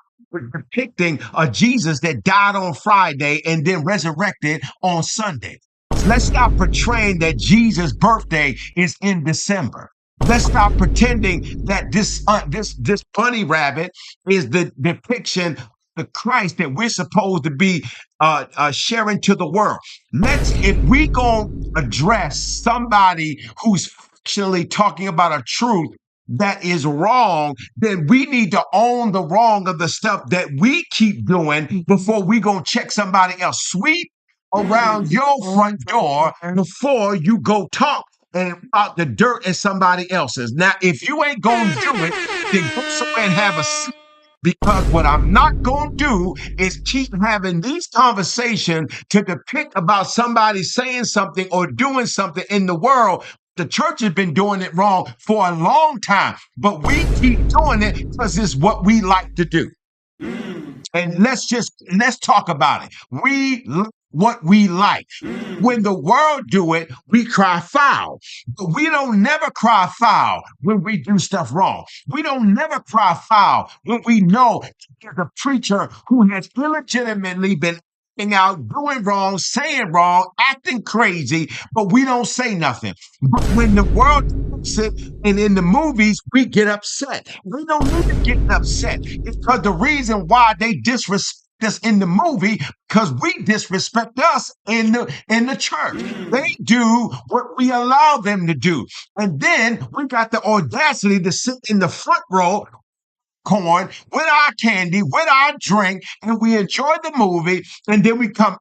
depicting a Jesus that died on Friday and then resurrected on Sunday. Let's stop portraying that Jesus' birthday is in December. Let's stop pretending that this bunny rabbit is the depiction of the Christ that we're supposed to be sharing to the world. If we gonna address somebody who's actually talking about a truth that is wrong, then we need to own the wrong of the stuff that we keep doing before we gonna check somebody else. Sweep around your front door before you go talk and about the dirt in somebody else's. Now, if you ain't gonna do it, then go somewhere and have a seat. Because what I'm not gonna do is keep having these conversations to depict about somebody saying something or doing something in the world. The church has been doing it wrong for a long time, but we keep doing it because it's what we like to do. And let's talk about it. We like what we like. When the world do it, we cry foul. But we don't never cry foul when we do stuff wrong. We don't never cry foul when we know there's a preacher who has illegitimately been acting out, doing wrong, saying wrong, acting crazy, but we don't say nothing. But when the world does it, and in the movies, we get upset. We don't need to get upset. It's because the reason why they disrespect us in the movie, because we disrespect us in the church. They do what we allow them to do. And then we got the audacity to sit in the front row corn with our candy, with our drink, and we enjoy the movie, and then we come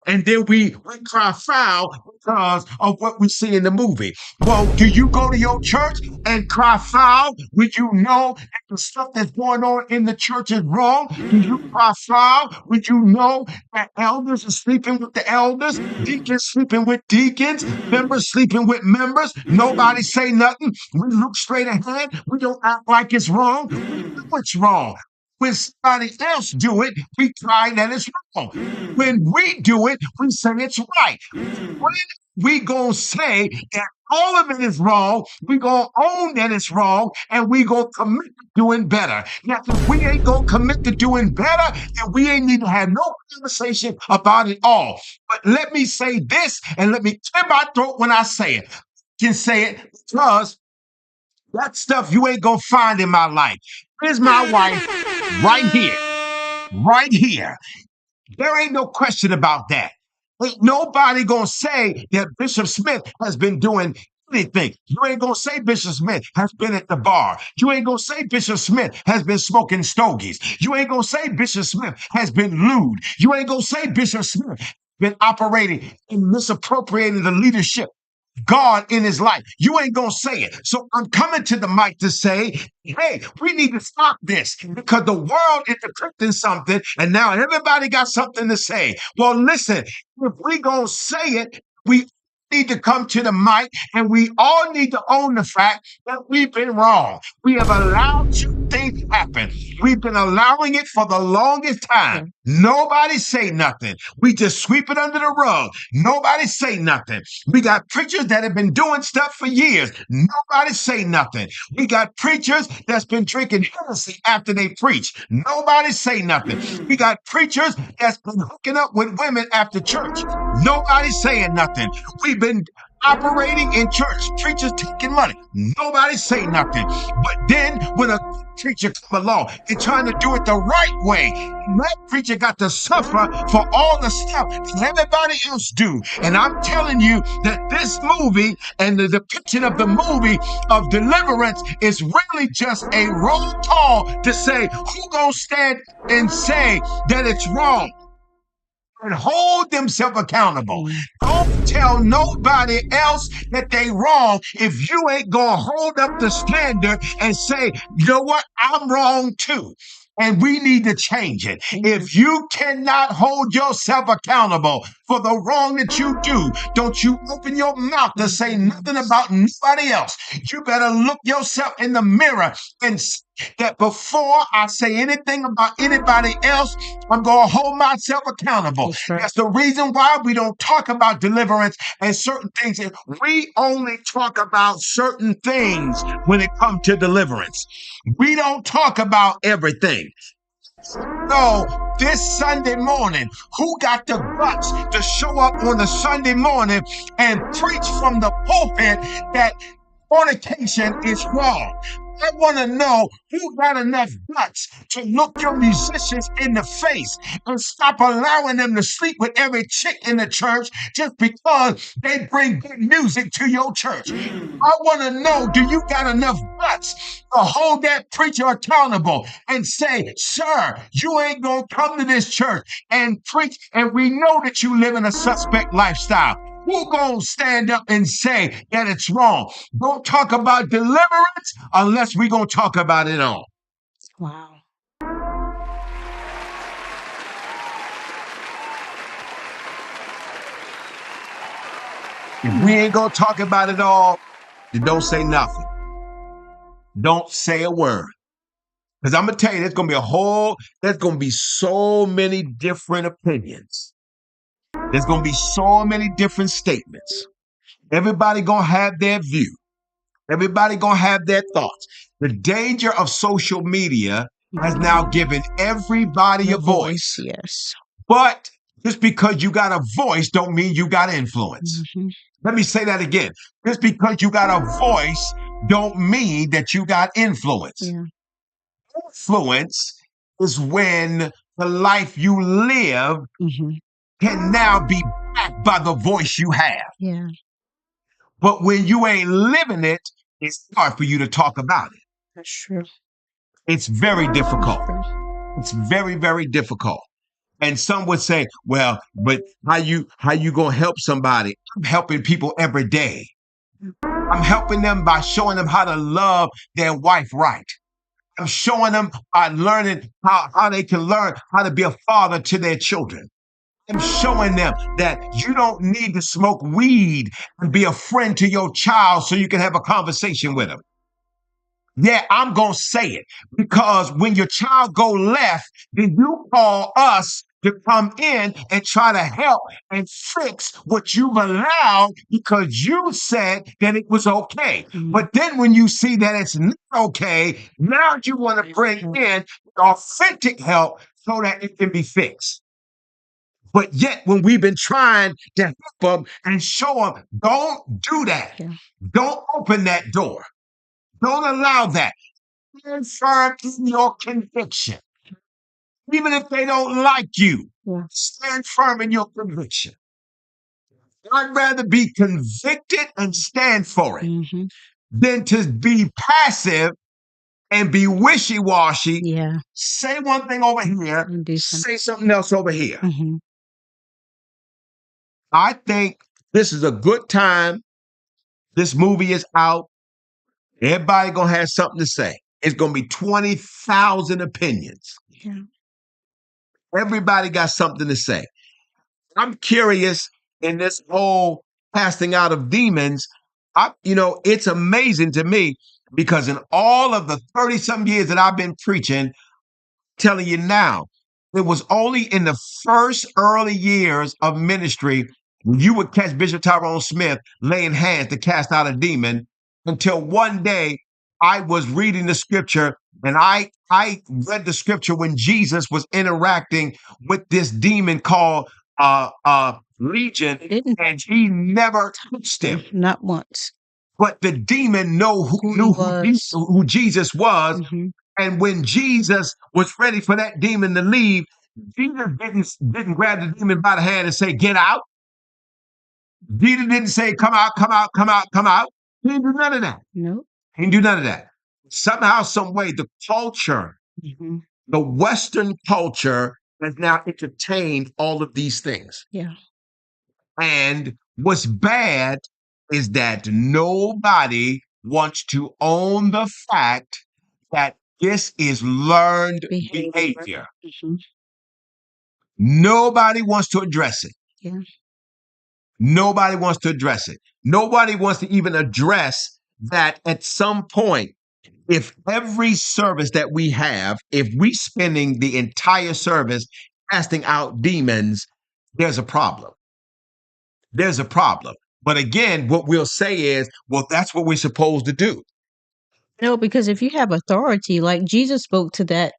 and then we cry foul because of what we see in the movie. Well, do you go to your church and cry foul when you know that the stuff that's going on in the church is wrong? Do you cry foul when you know that elders are sleeping with the elders, deacons sleeping with deacons, members sleeping with members? Nobody say nothing. We look straight ahead. We don't act like it's wrong. We know it's wrong. When somebody else do it, we cry that it's wrong. When we do it, we say it's right. When we gonna say that all of it is wrong, we gonna own that it's wrong, and we gonna commit to doing better. Now, if we ain't gonna commit to doing better, then we ain't need to have no conversation about it all. But let me say this, and let me clear my throat when I say it. I can say it because that stuff you ain't gonna find in my life. Here's my wife right here, right here. There ain't no question about that. Ain't nobody gonna say that Bishop Smith has been doing anything. You ain't gonna say Bishop Smith has been at the bar. You ain't gonna say Bishop Smith has been smoking stogies. You ain't gonna say Bishop Smith has been lewd. You ain't gonna say Bishop Smith been operating and misappropriating the leadership God in his life. You ain't gonna say it. So I'm coming to the mic to say, hey, we need to stop this because the world is decrypting something and now everybody got something to say. Well, listen, if we gonna say it, we need to come to the mic and we all need to own the fact that we've been wrong. We have allowed you things happen. We've been allowing it for the longest time. Nobody say nothing. We just sweep it under the rug. Nobody say nothing. We got preachers that have been doing stuff for years. Nobody say nothing. We got preachers that's been drinking Hennessy after they preach. Nobody say nothing. We got preachers that's been hooking up with women after church. Nobody saying nothing. We've been operating in church, preachers taking money. Nobody say nothing. But then when a preacher come along and trying to do it the right way, that preacher got to suffer for all the stuff that everybody else do. And I'm telling you that this movie and the depiction of the movie of deliverance is really just a roll call to say who gonna stand and say that it's wrong and hold themselves accountable. Don't tell nobody else that they wrong if you ain't gonna hold up the standard and say, you know what, I'm wrong too. And we need to change it. If you cannot hold yourself accountable for the wrong that you do, don't you open your mouth to say nothing about nobody else. You better look yourself in the mirror and say that before I say anything about anybody else, I'm going to hold myself accountable. That's the reason why we don't talk about deliverance and certain things. We only talk about certain things when it comes to deliverance. We don't talk about everything. So this Sunday morning, who got the guts to show up on a Sunday morning and preach from the pulpit that fornication is wrong? I want to know who got enough guts to look your musicians in the face and stop allowing them to sleep with every chick in the church just because they bring good music to your church. I want to know, do you got enough guts to hold that preacher accountable and say, sir, you ain't going to come to this church and preach, and we know that you live in a suspect lifestyle. Who gonna stand up and say that it's wrong? Don't talk about deliverance unless we gonna talk about it all. Wow. If we ain't gonna talk about it all, then don't say nothing. Don't say a word. Because I'm gonna tell you, there's gonna be so many different opinions. There's gonna be so many different statements. Everybody gonna have their view. Everybody gonna have their thoughts. The danger of social media has now given everybody a voice. Yes. But just because you got a voice don't mean you got influence. Let me say that again. Just because you got a voice don't mean that you got influence. Influence is when the life you live can now be backed by the voice you have. But when you ain't living it, it's hard for you to talk about it. That's true. It's very difficult. It's very, very difficult. And some would say, well, but how you gonna help somebody? I'm helping people every day. I'm helping them by showing them how to love their wife right. I'm showing them by learning how they can learn how to be a father to their children. I'm showing them that you don't need to smoke weed and be a friend to your child so you can have a conversation with them. Yeah, I'm going to say it because when your child go left, then you call us to come in and try to help and fix what you've allowed because you said that it was okay. But then when you see that it's not okay, now you want to bring in authentic help so that it can be fixed. But yet, when we've been trying to help them and show them, don't do that. Don't open that door. Don't allow that. Stand firm in your conviction. Even if they don't like you, stand firm in your conviction. I'd rather be convicted and stand for it than to be passive and be wishy-washy. Say one thing over here, say something else over here. I think this is a good time. This movie is out. Everybody gonna have something to say. It's gonna be 20,000 opinions. Everybody got something to say. I'm curious in this whole casting out of demons. It's amazing to me Because in all of the 30 some years that I've been preaching, telling you now, it was only in the first early years of ministry when you would catch Bishop Tyrone Smith laying hands to cast out a demon, until one day I was reading the scripture, and I read the scripture when Jesus was interacting with this demon called Legion, Didn't and he never touched him. not once. But the demon knew was. who Jesus was. hmm And when Jesus was ready for that demon to leave, Jesus didn't grab the demon by the hand and say, "Get out." Jesus didn't say, "Come out, come out, come out, come out." He didn't do none of that. Nope. He didn't do none of that. Somehow, some way, the culture, hmm the Western culture, has now entertained all of these things. Yeah. And what's bad is that nobody wants to own the fact that this is learned behavior. hmm Nobody wants to address it. Yeah. Nobody wants to address it. Nobody wants to even address that at some point, if every service that we have, if we spending the entire service casting out demons, there's a problem. There's a problem. But again, what we'll say is, well, that's what we're supposed to do. No, because if you have authority, like Jesus spoke to that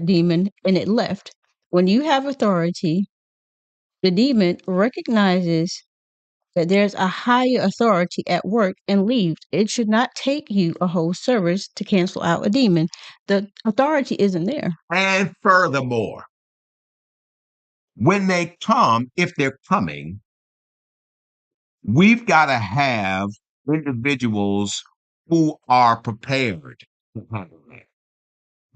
demon and it left. When you have authority, the demon recognizes that there's a higher authority at work and leaves. It should not take you a whole service to cancel out a demon. The authority isn't there. And furthermore, when they come, if they're coming, we've got to have individuals who are prepared to handle it,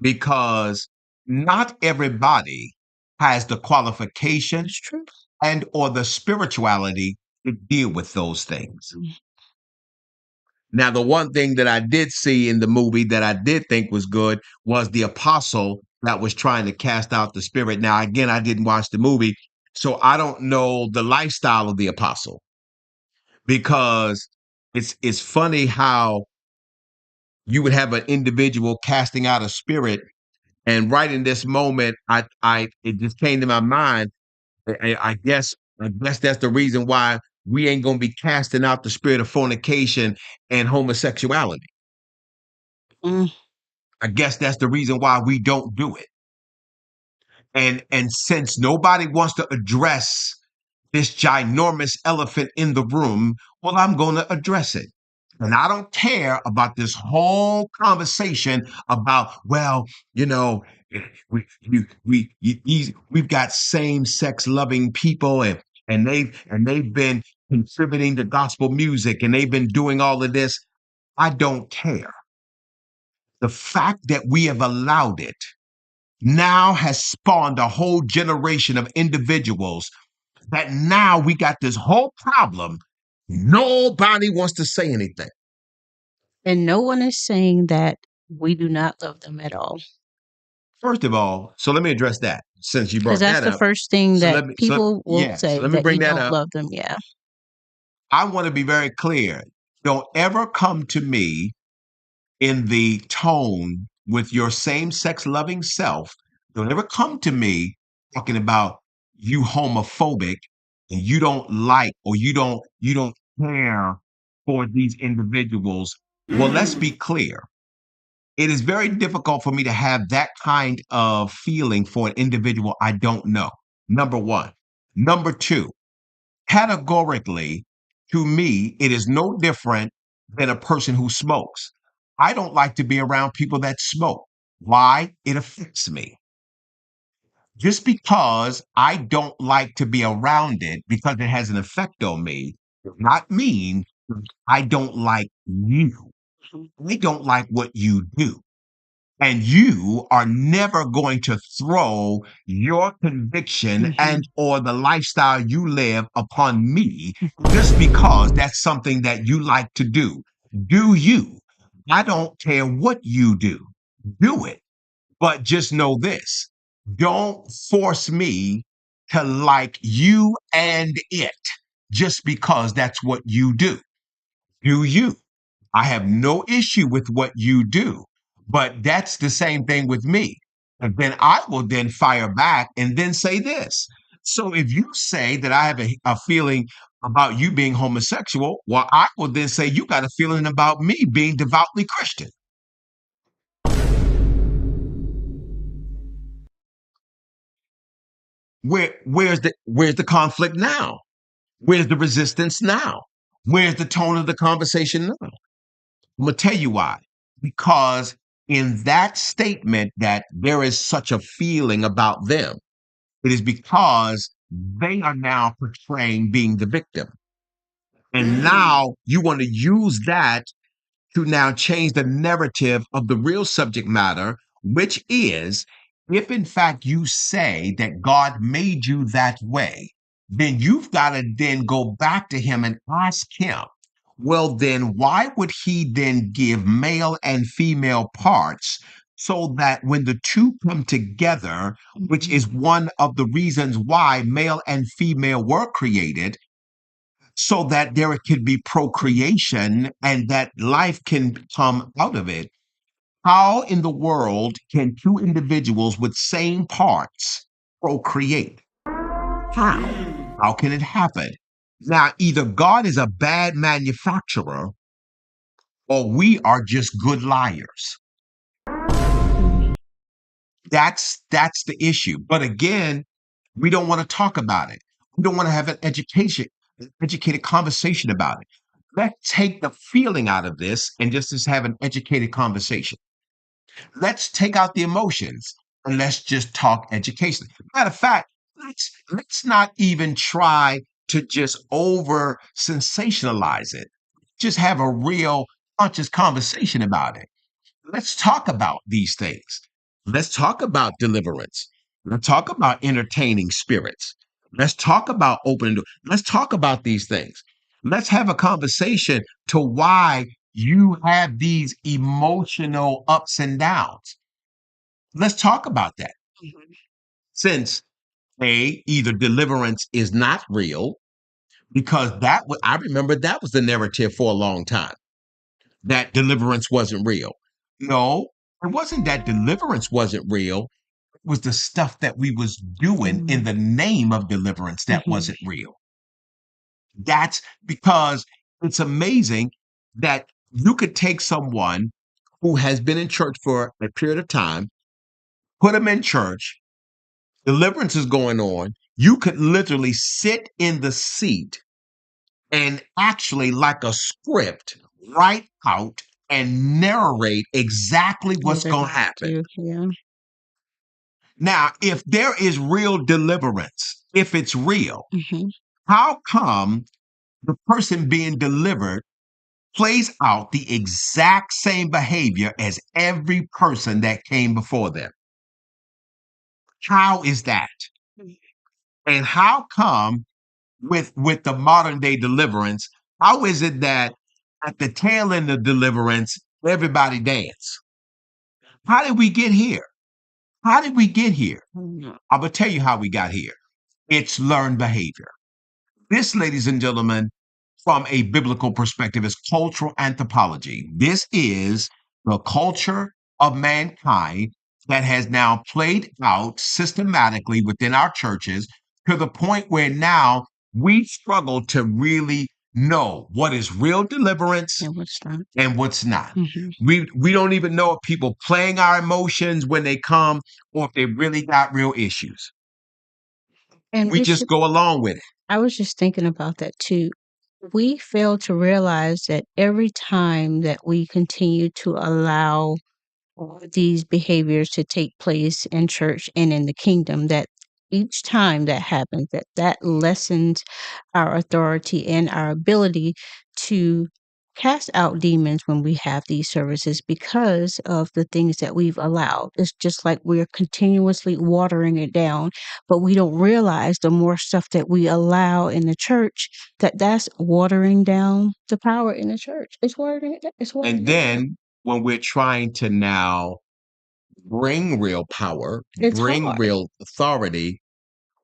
because not everybody has the qualification That's true. and or the spirituality to deal with those things. Now, the one thing that I did see in the movie that I did think was good was the apostle that was trying to cast out the spirit. Now, again, I didn't watch the movie, so I don't know the lifestyle of the apostle, because it's funny how you would have an individual casting out a spirit, and right in this moment, I it just came to my mind. I guess that's the reason why we ain't gonna be casting out the spirit of fornication and homosexuality. Mm. I guess that's the reason why we don't do it. And since nobody wants to address this ginormous elephant in the room, well, I'm going to address it. And I don't care about this whole conversation about, well, you know, we've got same-sex loving people, and they've been contributing to gospel music, and they've been doing all of this. I don't care. The fact that we have allowed it now has spawned a whole generation of individuals that now we got this whole problem. Nobody wants to say anything. And no one is saying that we do not love them at all. First of all, so let me address that since you Because brought that's that the up. first thing So that people will so say, let me that bring you that don't up. love them. Yeah. I want to be very clear. Don't ever come to me in the tone with your same-sex loving self. Don't ever come to me talking about you homophobic and you don't like, or you don't care for these individuals. Well, let's be clear. It is very difficult for me to have that kind of feeling for an individual I don't know. Number one. Number two, categorically, to me, it is no different than a person who smokes. I don't like to be around people that smoke. Why? It affects me. Just because I don't like to be around it because it has an effect on me, does not mean I don't like you. I don't like what you do. And you are never going to throw your conviction and or the lifestyle you live upon me just because that's something that you like to do. Do you? I don't care what you do. Do it. But just know this. Don't force me to like you and it just because that's what you do. Do you? I have no issue with what you do, but that's the same thing with me. And then I will then fire back and then say this. So if you say that I have a feeling about you being homosexual, well, I will then say you got a feeling about me being devoutly Christian. Where's the conflict now? Where's the resistance now? Where's the tone of the conversation now? I'm gonna tell you why. Because in that statement that there is such a feeling about them, it is because they are now portraying being the victim. And now you want to use that to now change the narrative of the real subject matter, which is if in fact you say that God made you that way, then you've got to then go back to him and ask him, well, then why would he then give male and female parts so that when the two come together, which is one of the reasons why male and female were created, so that there could be procreation and that life can come out of it. How in the world can two individuals with same parts procreate? How? How can it happen? Now, either God is a bad manufacturer or we are just good liars. That's the issue. But again, we don't want to talk about it. We don't want to have an educated conversation about it. Let's take the feeling out of this and just have an educated conversation. Let's take out the emotions and let's just talk education. Matter of fact, let's not even try to just over sensationalize it. Just have a real conscious conversation about it. Let's talk about these things. Let's talk about deliverance. Let's talk about entertaining spirits. Let's talk about opening doors. Let's talk about these things. Let's have a conversation to why you have these emotional ups and downs. Let's talk about that. Since either deliverance is not real, because I remember that was the narrative for a long time, that deliverance wasn't real. No, it wasn't that deliverance wasn't real. It was the stuff that we was doing in the name of deliverance that wasn't real. That's because it's amazing that you could take someone who has been in church for a period of time, put them in church, deliverance is going on. You could literally sit in the seat and actually, like a script, write out and narrate exactly what's going to happen. Yeah. Now, if there is real deliverance, if it's real, how come the person being delivered plays out the exact same behavior as every person that came before them? How is that? And how come with the modern day deliverance, how is it that at the tail end of deliverance, everybody dance? How did we get here? How did we get here? I'm going to tell you how we got here. It's learned behavior. This, ladies and gentlemen, from a biblical perspective, is cultural anthropology. This is the culture of mankind that has now played out systematically within our churches to the point where now we struggle to really know what is real deliverance and what's not. We don't even know if people playing our emotions when they come or if they really got real issues. And we just go along with it. I was just thinking about that too. We fail to realize that every time that we continue to allow these behaviors to take place in church and in the kingdom, that each time that happens, that lessens our authority and our ability to cast out demons when we have these services because of the things that we've allowed. It's just like we're continuously watering it down, but we don't realize the more stuff that we allow in the church, that's watering down the power in the church. It's watering it down. And then when we're trying to now bring real power, bring real authority,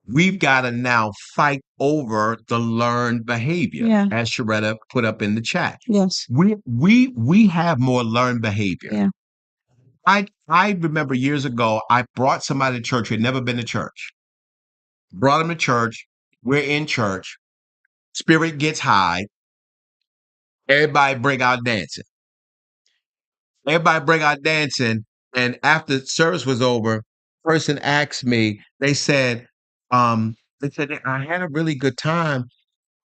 we've got to now fight over the learned behavior, Yeah. as Sharetta put up in the chat. Yes. We have more learned behavior. Yeah. I remember years ago, I brought somebody to church who had never been to church. Brought them to church. We're in church. Spirit gets high. Everybody break out dancing. Everybody break out dancing. And after service was over, person asked me, they said, I had a really good time.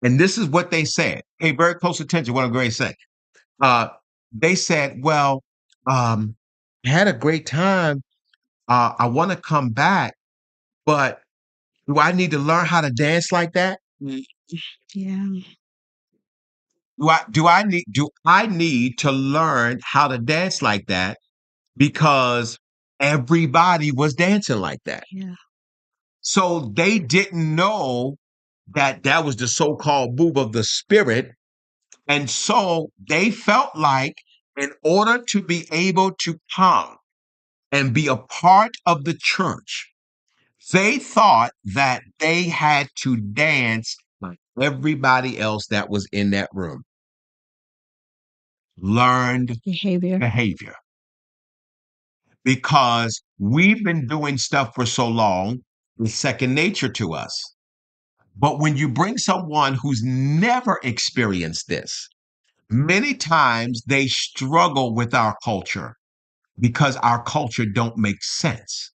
And this is what they said. Pay very close attention to what I'm going to say. They said, well, I had a great time. I want to come back, but do I need to learn how to dance like that? Yeah. Do I need to learn how to dance like that? Because everybody was dancing like that. Yeah. So they didn't know that that was the so-called move of the spirit. And so they felt like in order to be able to come and be a part of the church, they thought that they had to dance like everybody else that was in that room. Learned behavior. Because we've been doing stuff for so long, it's second nature to us. But when you bring someone who's never experienced this, many times they struggle with our culture because our culture don't make sense.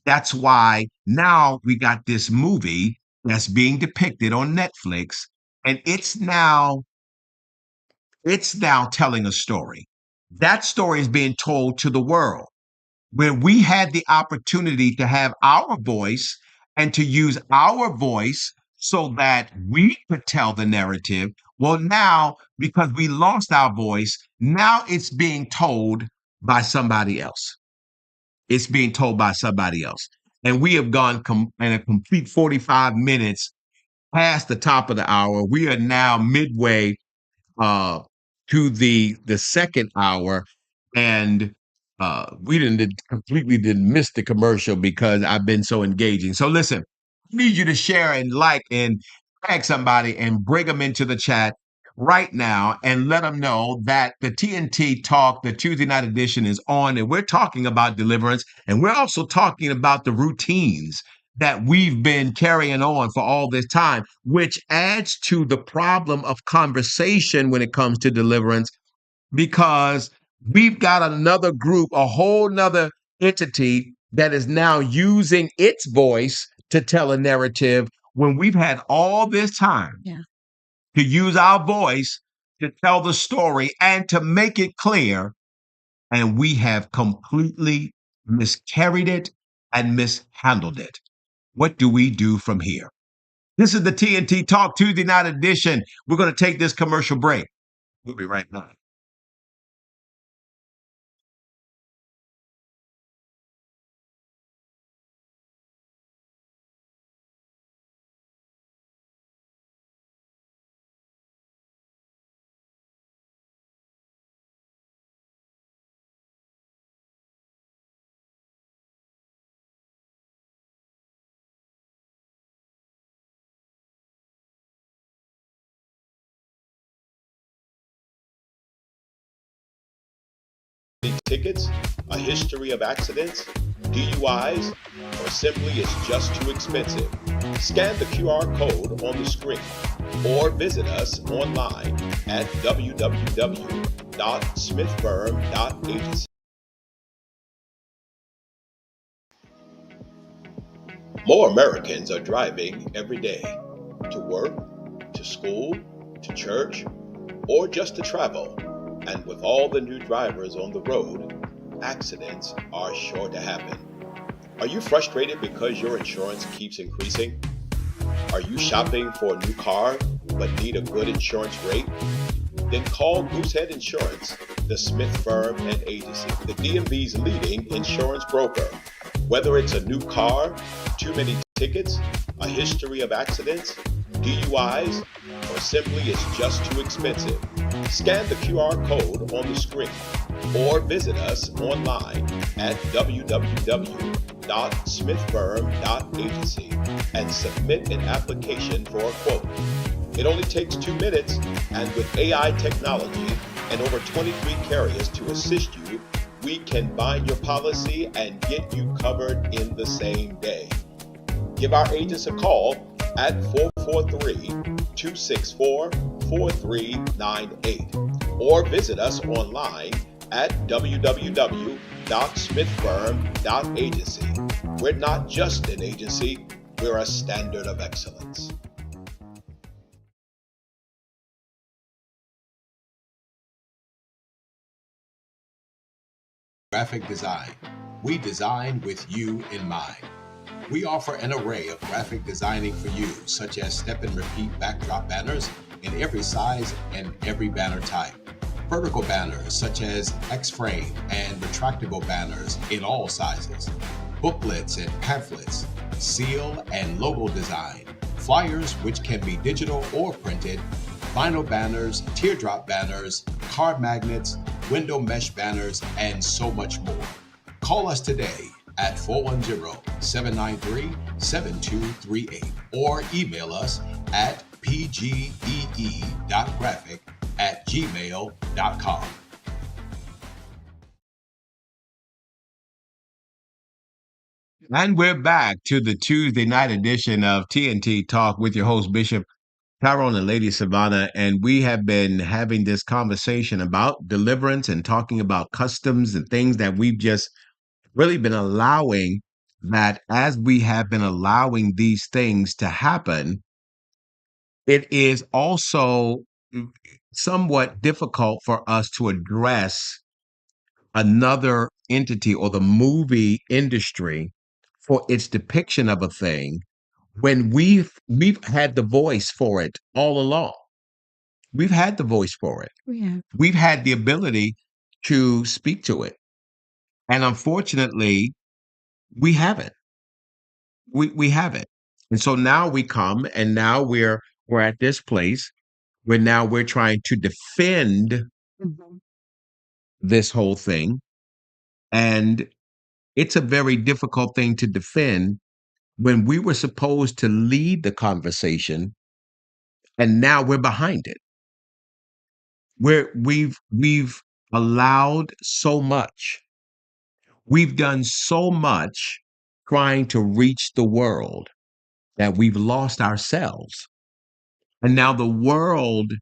That's why now we got this movie that's being depicted on Netflix, and it's now telling a story. That story is being told to the world, where we had the opportunity to have our voice and to use our voice so that we could tell the narrative. Well, now, because we lost our voice, now it's being told by somebody else. It's being told by somebody else. And we have gone in a complete 45 minutes past the top of the hour. We are now midway uh, to the second hour, and we completely didn't miss the commercial because I've been so engaging. So listen, I need you to share and like and tag somebody and bring them into the chat right now and let them know that the TNT Talk, the Tuesday night edition, is on, and we're talking about deliverance, and we're also talking about the routines that we've been carrying on for all this time, which adds to the problem of conversation when it comes to deliverance, because we've got another group, a whole nother entity that is now using its voice to tell a narrative when we've had all this time to use our voice to tell the story and to make it clear, and we have completely miscarried it and mishandled it. What do we do from here? This is the TNT Talk Tuesday night edition. We're going to take this commercial break. We'll be right back. Tickets, a history of accidents, DUIs, or simply it's just too expensive? Scan the QR code on the screen or visit us online at www.smithfirm.agency. More Americans are driving every day to work, to school, to church, or just to travel. And with all the new drivers on the road, accidents are sure to happen. Are you frustrated because your insurance keeps increasing? Are you shopping for a new car but need a good insurance rate? Then call Goosehead Insurance, the Smith Firm and Agency, the DMV's leading insurance broker. Whether it's a new car, too many tickets, a history of accidents, DUIs, or simply it's just too expensive, scan the QR code on the screen or visit us online at www.smithfirm.agency and submit an application for a quote. It only takes 2 minutes, and with AI technology and over 23 carriers to assist you, we can bind your policy and get you covered in the same day. Give our agents a call at 443-264-4398 or visit us online at www.smithfirm.agency. We're not just an agency, we're a standard of excellence. Graphic design. We design with you in mind. We offer an array of graphic designing for you, such as step and repeat backdrop banners in every size and every banner type. Vertical banners such as X-frame and retractable banners in all sizes. Booklets and pamphlets, seal and logo design, flyers which can be digital or printed, vinyl banners, teardrop banners, car magnets, window mesh banners, and so much more. Call us today at 410-793-7238 or email us at pgee.graphic@gmail.com. And we're back to the Tuesday night edition of TNT Talk with your host, Bishop Tyrone and Lady Savannah. And we have been having this conversation about deliverance and talking about customs and things that we've just really been allowing, that as we have been allowing these things to happen, it is also somewhat difficult for us to address another entity or the movie industry for its depiction of a thing when we've had the voice for it all along. We've had the voice for it. Yeah. We've had the ability to speak to it. And unfortunately, we haven't. We haven't. And so now we come and now we're at this place where now we're trying to defend Mhm. this whole thing. And it's a very difficult thing to defend when we were supposed to lead the conversation and now we're behind it. We've allowed so much. We've done so much trying to reach the world that we've lost ourselves. And now the world,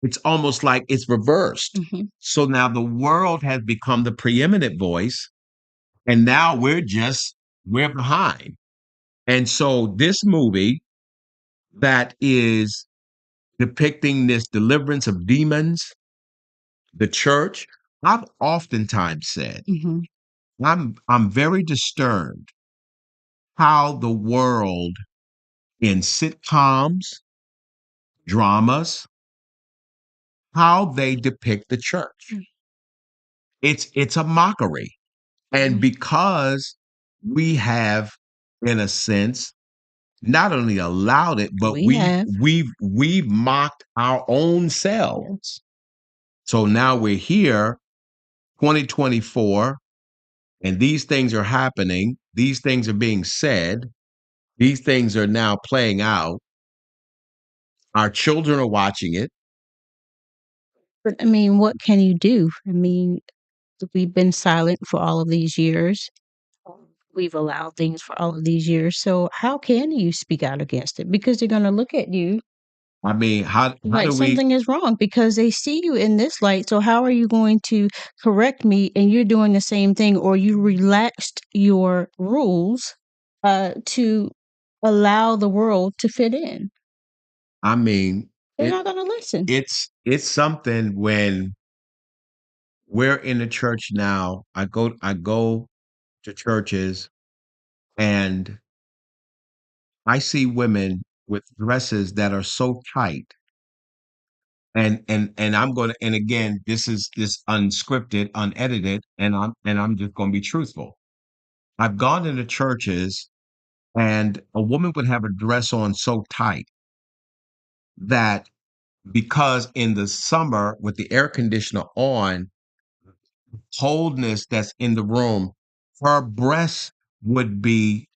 it's almost like it's reversed. Mhm. So now the world has become the preeminent voice, and now we're behind. And so this movie that is depicting this deliverance of demons, the church, I've oftentimes said, Mhm. I'm very disturbed how the world in sitcoms, dramas, how they depict the church. Mm. It's a mockery. And Mhm. because we have, in a sense, not only allowed it, but We have. we've mocked our own selves. So now we're here, 2024, and these things are happening. These things are being said. These things are now playing out. Our children are watching it. But I mean, what can you do? I mean, we've been silent for all of these years. We've allowed things for all of these years. So how can you speak out against it? Because they're going to look at you I mean, how like do we? something is wrong because they see you in this light. So how are you going to correct me and you're doing the same thing, or you relaxed your rules to allow the world to fit in? I mean, They're not going to listen. it's something when we're in the church now. I go to churches and I see women with dresses that are so tight. And I'm going to, and again, this is this unscripted, unedited, and I'm just going to be truthful. I've gone into churches and a woman would have a dress on so tight that because in the summer with the air conditioner on, coldness that's in the room, her breasts would be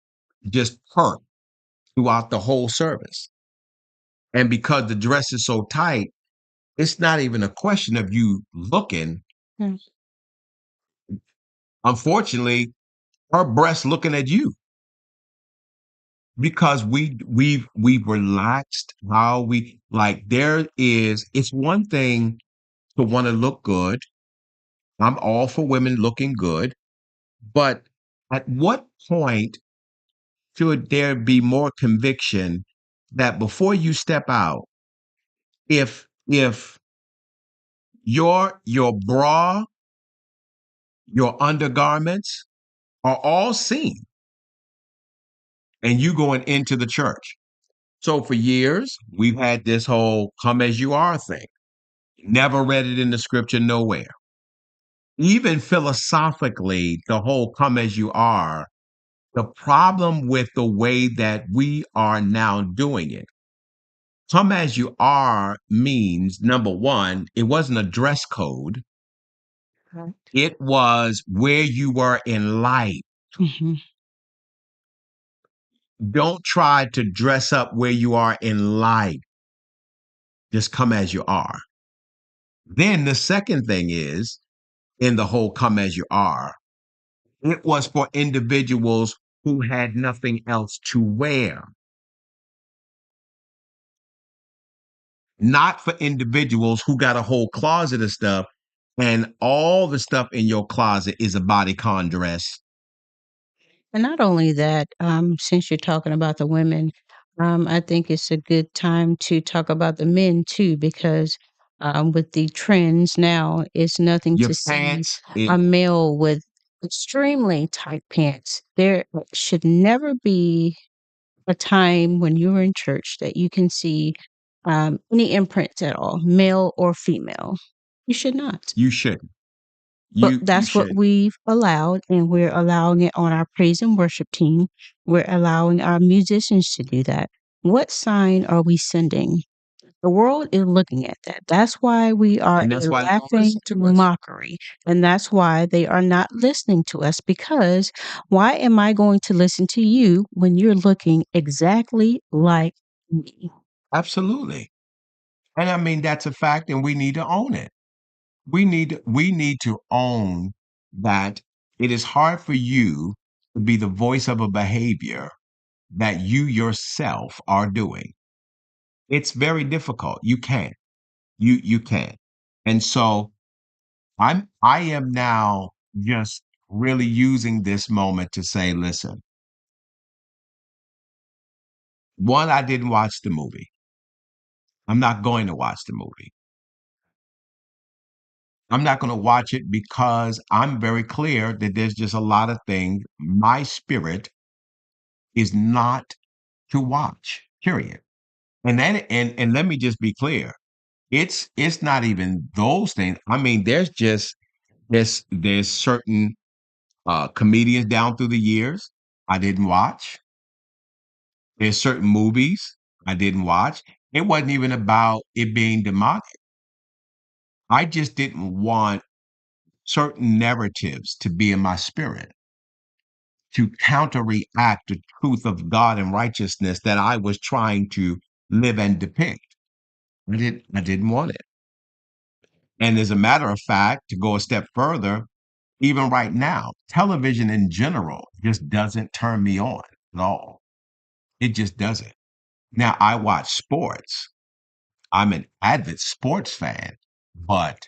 just perked throughout the whole service. And because the dress is so tight, it's not even a question of you looking. Mm. Unfortunately, her breasts looking at you because we've relaxed how we like it's one thing to want to look good. I'm all for women looking good, but at what point should there be more conviction that before you step out, if your bra, your undergarments are all seen and you going into the church. So for years, we've had this whole come as you are thing. Never read it in the scripture nowhere. Even philosophically, the whole come as you are, the problem with the way that we are now doing it. Come as you are means number one, it wasn't a dress code. Right. It was where you were in life. Hmm. Don't try to dress up where you are in life. Just come as you are. Then the second thing is in the whole come as you are, it was for individuals who had nothing else to wear, not for individuals who got a whole closet of stuff and all the stuff in your closet is a bodycon dress. And not only that, since you're talking about the women, I think it's a good time to talk about the men too, because with the trends now, it's nothing Your to see pants, a male with extremely tight pants. There should never be a time when you're in church that you can see any imprints at all, male or female. You should not. you shouldn't. But You that's what shouldn't. we've allowed, and we're allowing it on our praise and worship team. We're allowing our musicians to do that. What sign are we sending? The world is looking at that. That's why we are And a that's why they don't laughing listen to us. mockery. And that's why they are not listening to us, because why am I going to listen to you when you're looking exactly like me? Absolutely. And I mean that's a fact and we need to own it. We need to own that it is hard for you to be the voice of a behavior that you yourself are doing. It's very difficult. You can't. You can't. And so I am now just really using this moment to say, listen, one, I didn't watch the movie. I'm not going to watch the movie. I'm not going to watch it because I'm very clear that there's just a lot of things my spirit is not to watch, period. And let me just be clear. It's not even those things. I mean, there's certain comedians down through the years I didn't watch. There's certain movies I didn't watch. It wasn't even about it being demonic. I just didn't want certain narratives to be in my spirit to counteract the truth of God and righteousness that I was trying to live and depict. I didn't want it. And as a matter of fact, to go a step further, even right now, television in general just doesn't turn me on at all. It just doesn't. Now, I watch sports. I'm an avid sports fan, but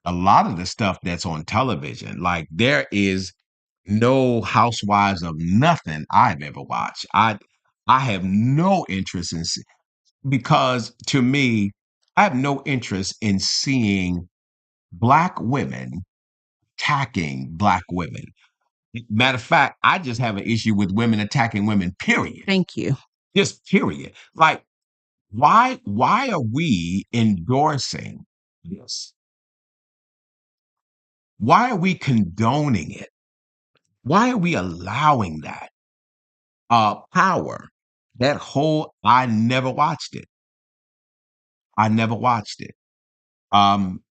a lot of the stuff that's on television, like there is no Housewives of nothing I've ever watched. I have no interest because to me, I have no interest in seeing black women attacking black women. Matter of fact, I just have an issue with women attacking women, period. Thank you. Just period. Like, why are we endorsing this? Why are we condoning it? Why are we allowing that power? That whole I never watched it. I never watched it. Um,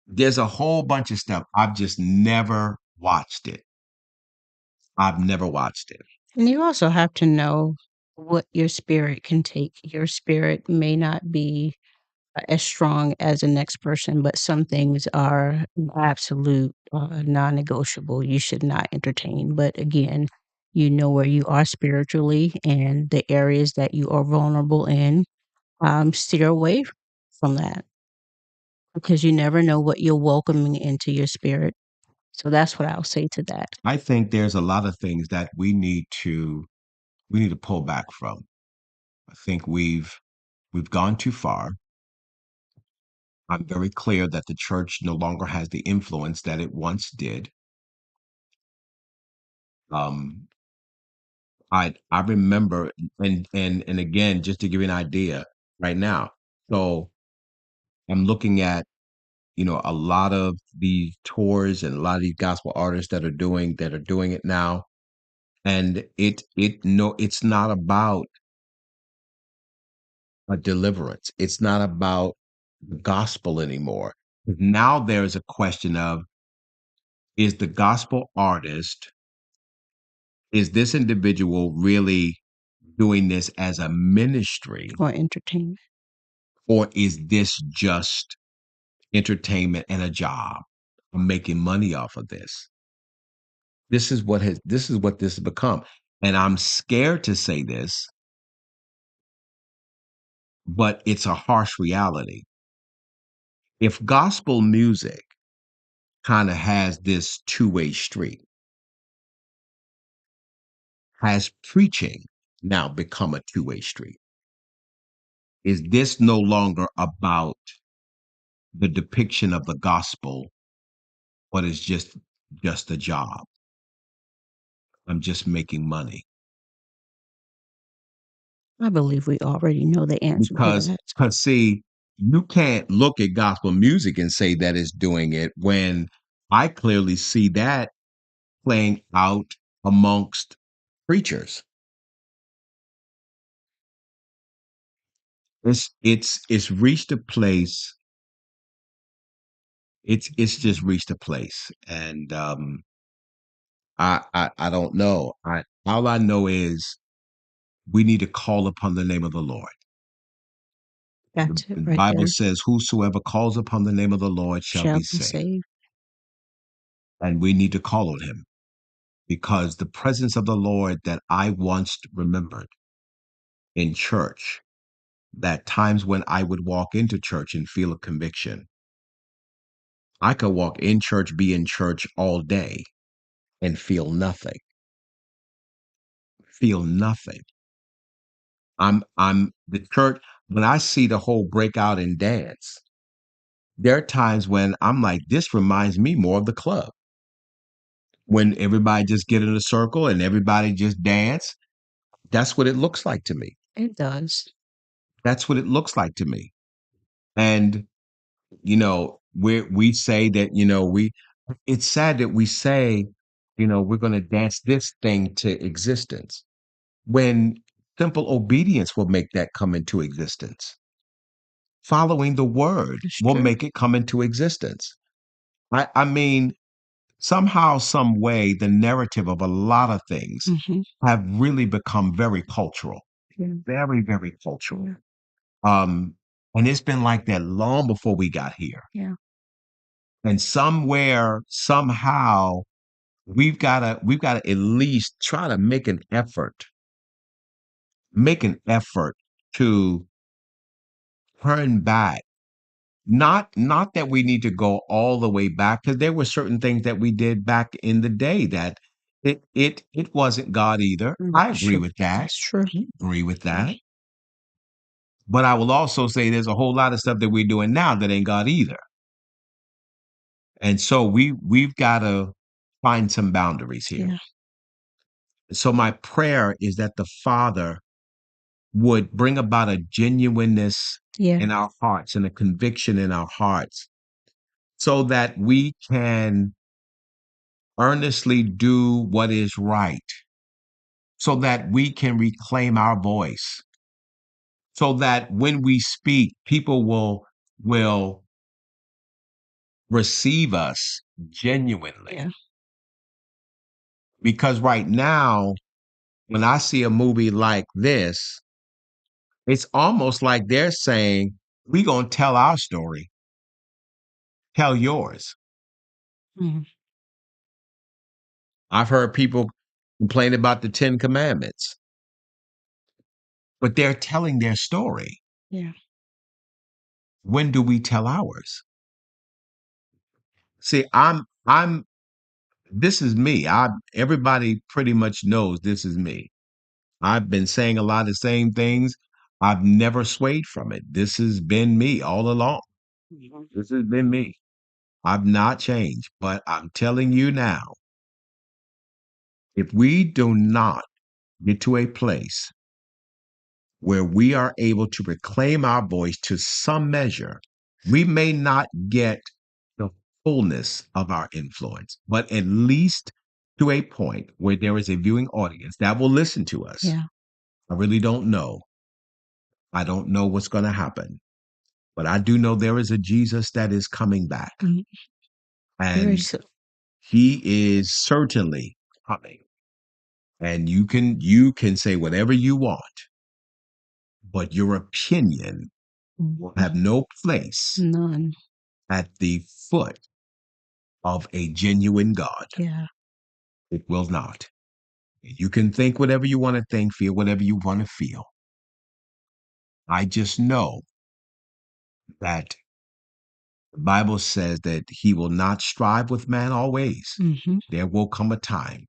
There's a whole bunch of stuff. I've just never watched it. I've never watched it. And you also have to know what your spirit can take. Your spirit may not be as strong as the next person, but some things are absolute non-negotiable. You should not entertain. But again, you know where you are spiritually and the areas that you are vulnerable in. Steer away from that because you never know what you're welcoming into your spirit. So that's what I'll say to that. I think there's a lot of things that we need to pull back from. I think we've gone too far. I'm very clear that the church no longer has the influence that it once did. Um, I remember, and again, just to give you an idea, right now. So I'm looking at a lot of these tours and a lot of these gospel artists that are doing it now, and it's not about a deliverance. It's not about the gospel anymore. Now there's a question of, is the gospel artist, is this individual really doing this as a ministry, Or entertainment. or is this just entertainment and a job? I'm making money off of this. This has become. And I'm scared to say this, but it's a harsh reality. If gospel music kind of has this two-way street, has preaching now become a two-way street? Is this no longer about the depiction of the gospel, but it's just a job? I'm just making money. I believe we already know the answer to Because that. because see, you can't look at gospel music and say that it's doing it when I clearly see that playing out amongst preachers. It's reached a place. It's just reached a place, and I don't know. I All I know is we need to call upon the name of the Lord. That's it The right Bible there. says, "Whosoever calls upon the name of the Lord shall Shall be be saved," saved. and we need to call on Him, because the presence of the Lord that I once remembered in church, that times when I would walk into church and feel a conviction, I could walk in church, be in church all day, and feel nothing. Feel nothing. I'm the church. When I see the whole breakout and dance, there are times when I'm like, this reminds me more of the club. When everybody just get in a circle and everybody just dance, that's what it looks like to me. It does. That's what it looks like to me. And we say that, it's sad that we say, we're going to dance this thing to existence, when simple obedience will make that come into existence. Following the word It's will true. make it come into existence. I mean, somehow, some way, the narrative of a lot of things Hmm. have really become very cultural, Yeah. very, very cultural. Yeah. Um, and it's been like that long before we got here. Yeah. And somewhere, somehow, we've gotta at least try to make an effort to turn back. Not that we need to go all the way back, because there were certain things that we did back in the day that it wasn't God either. I agree Sure. with that. That's true. I agree with Yeah. that. But I will also say there's a whole lot of stuff that we're doing now that ain't God either. And so we've got to find some boundaries here. Yeah. So my prayer is that the Father would bring about a genuineness Yeah. in our hearts and a conviction in our hearts, so that we can earnestly do what is right, so that we can reclaim our voice, so that when we speak, people will receive us genuinely. Yeah. Because right now, when I see a movie like this, it's almost like they're saying, we're going to tell our story, tell yours. Mhm. I've heard people complain about the 10 Commandments, but they're telling their story. Yeah. When do we tell ours? See, this is me. Everybody pretty much knows this is me. I've been saying a lot of the same things. I've never swayed from it. This has been me all along. Mhm. This has been me. I've not changed, but I'm telling you now, if we do not get to a place where we are able to reclaim our voice to some measure, we may not get the fullness of our influence, but at least to a point where there is a viewing audience that will listen to us. Yeah. I really don't know. I don't know what's going to happen, but I do know there is a Jesus that is coming back, Mhm. Very and so. he is certainly coming. And you can say whatever you want, but your opinion will Mhm. have no place None. at the foot of a genuine God. Yeah. It will not. You can think whatever you want to think, feel whatever you want to feel. I just know that the Bible says that he will not strive with man always. Mhm. There will come a time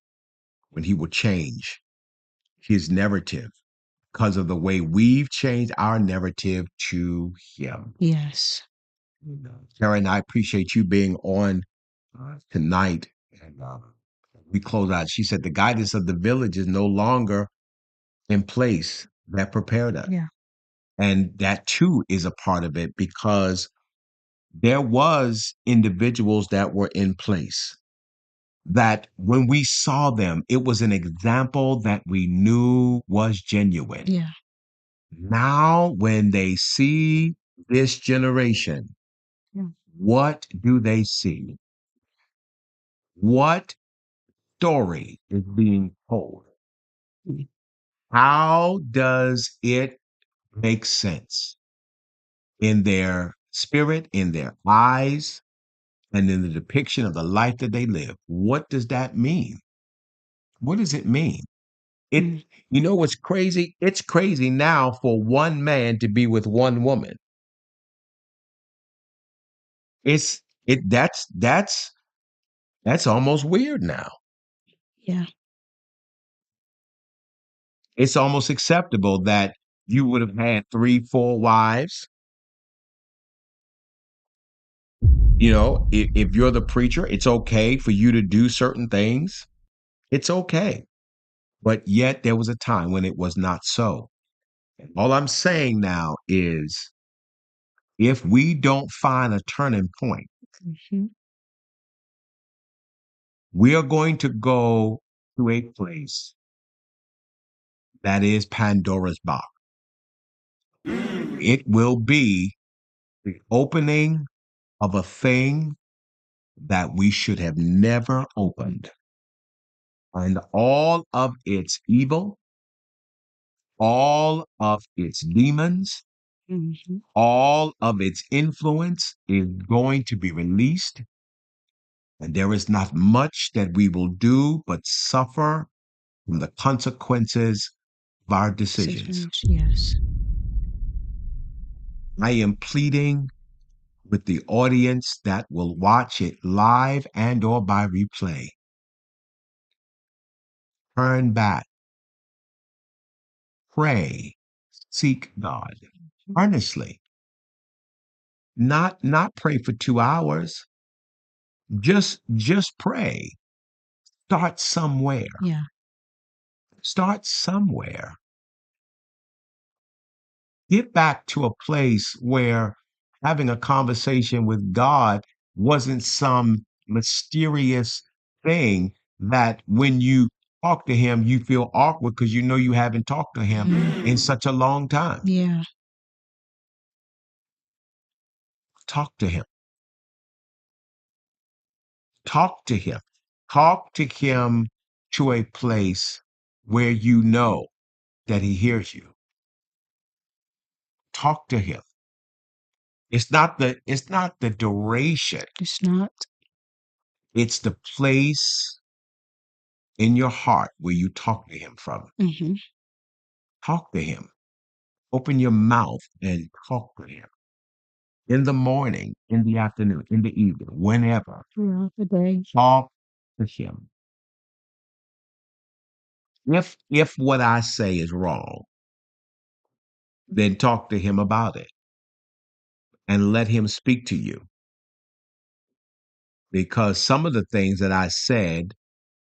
when he will change his narrative because of the way we've changed our narrative to him. Yes. Karen, I appreciate you being on tonight. And we close out. She said, the guidance of the village is no longer in place that prepared us. Yeah. And that too is a part of it because there was individuals that were in place that when we saw them, it was an example that we knew was genuine. Yeah. Now, when they see this generation, Yeah. what do they see? What story is being told? Mhm. How does it make sense in their spirit, in their eyes, and in the depiction of the life that they live? What does that mean? What does it mean? Mhm. You know what's crazy? It's crazy now for one man to be with one woman. It's it that's almost weird now. Yeah. It's almost acceptable that you would have had 3, 4 wives. You know, if you're the preacher, it's okay for you to do certain things. It's okay. But yet there was a time when it was not so. All I'm saying now is if we don't find a turning point, Mhm. we are going to go to a place that is Pandora's box. It will be the opening of a thing that we should have never opened. And all of its evil, all of its demons, Mhm. all of its influence is going to be released. And there is not much that we will do but suffer from the consequences of our decisions. Decisions. Yes. I am pleading with the audience that will watch it live and or by replay. Turn back, pray, seek God Mhm. earnestly. Not pray for 2 hours. Just pray. Start somewhere. Yeah. Start somewhere. Get back to a place where having a conversation with God wasn't some mysterious thing that when you talk to him, you feel awkward because you know you haven't talked to him in Mhm. such a long time. Yeah. Talk to him. Talk to him. Talk to him to a place where you know that he hears you. Talk to him. It's not the duration. It's not. It's the place in your heart where you talk to him from. Mm-hmm. Talk to him. Open your mouth and talk to him. In the morning, in the afternoon, in the evening, whenever. Throughout the day. Talk to him. If what I say is wrong, then talk to him about it and let him speak to you. Because some of the things that I said,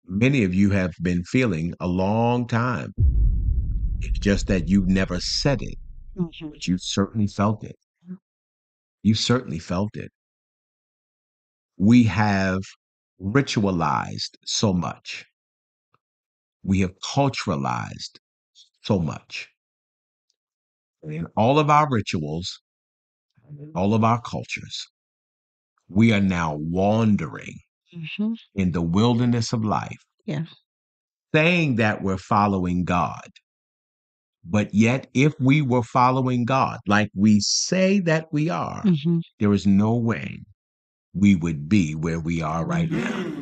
many of you have been feeling a long time. It's just that you've never said it, Mm-hmm. but you certainly felt it. You certainly felt it. We have ritualized so much. We have culturalized so much. And in all of our rituals, all of our cultures, we are now wandering Mm-hmm. in the wilderness of life, Yeah. saying that we're following God. But yet, if we were following God, like we say that we are, Mm-hmm. there is no way we would be where we are right now.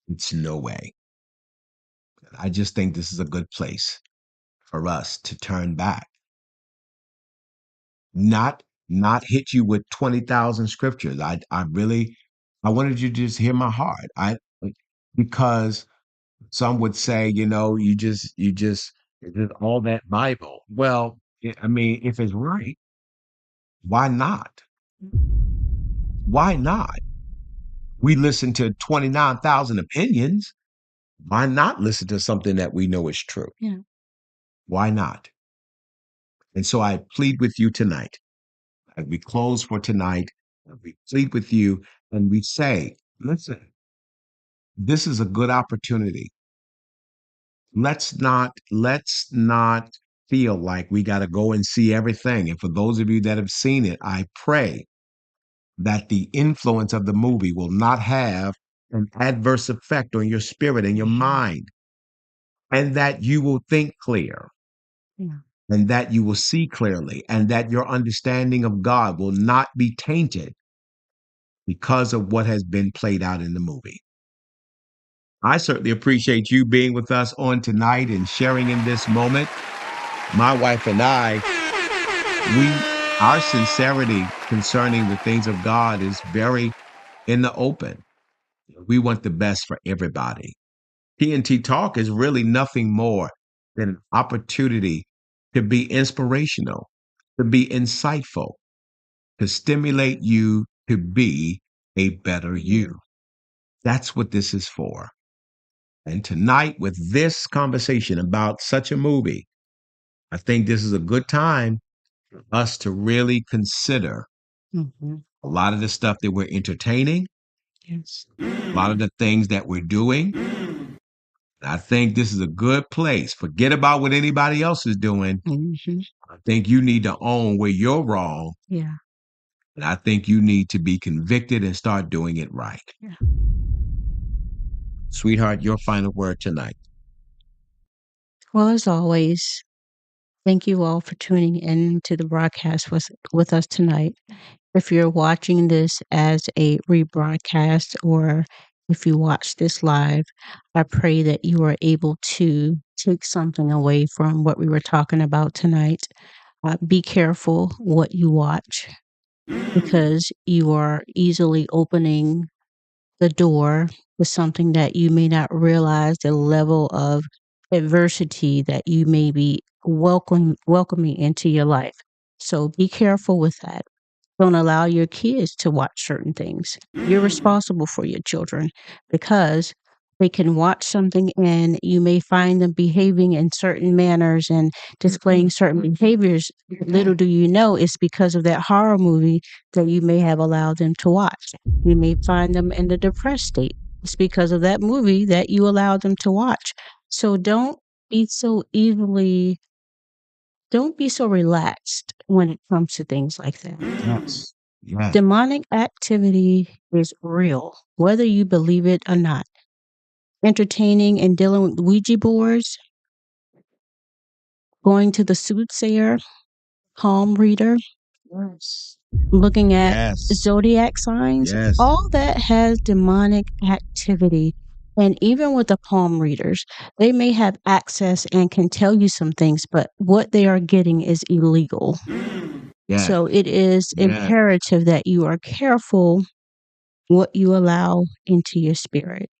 It's no way. I just think this is a good place for us to turn back, not hit you with 20,000 scriptures. I wanted you to just hear my heart. Because some would say, it's just all that Bible. Well, I mean, if it's right, why not? Why not? We listen to 29,000 opinions. Why not listen to something that we know is true? Yeah. Why not? And so I plead with you tonight, as we close for tonight, we plead with you and we say, listen, this is a good opportunity. Let's not feel like we got to go and see everything. And for those of you that have seen it, I pray that the influence of the movie will not have an adverse effect on your spirit and your mind, and that you will think clear, Yeah. and that you will see clearly, and that your understanding of God will not be tainted because of what has been played out in the movie. I certainly appreciate you being with us on tonight and sharing in this moment. My wife and I, our sincerity concerning the things of God is very in the open. We want the best for everybody. TNT Talk is really nothing more than an opportunity to be inspirational, to be insightful, to stimulate you to be a better you. That's what this is for. And tonight, with this conversation about such a movie, I think this is a good time for us to really consider Mm-hmm. a lot of the stuff that we're entertaining, Yes. a lot of the things that we're doing. I think this is a good place. Forget about what anybody else is doing. Mm-hmm. I think you need to own where you're wrong. Yeah. And I think you need to be convicted and start doing it right. Yeah. Sweetheart, your final word tonight. Well, as always, thank you all for tuning in to the broadcast with us tonight. If you're watching this as a rebroadcast or if you watch this live, I pray that you are able to take something away from what we were talking about tonight. Be careful what you watch because you are easily opening the door to something that you may not realize the level of adversity that you may be welcoming into your life. So be careful with that. Don't allow your kids to watch certain things. You're responsible for your children because they can watch something and you may find them behaving in certain manners and displaying certain behaviors. Little do you know it's because of that horror movie that you may have allowed them to watch. You may find them in a depressed state. It's because of that movie that you allowed them to watch. So be so don't be so relaxed when it comes to things like that. Yes. Yes. Demonic activity is real, whether you believe it or not. Entertaining and dealing with Ouija boards, going to the soothsayer, palm reader, Yes. looking at Yes. zodiac signs, Yes. all that has demonic activity. And even with the palm readers, they may have access and can tell you some things, but what they are getting is illegal. Yes. So it is Yes. imperative that you are careful what you allow into your spirit,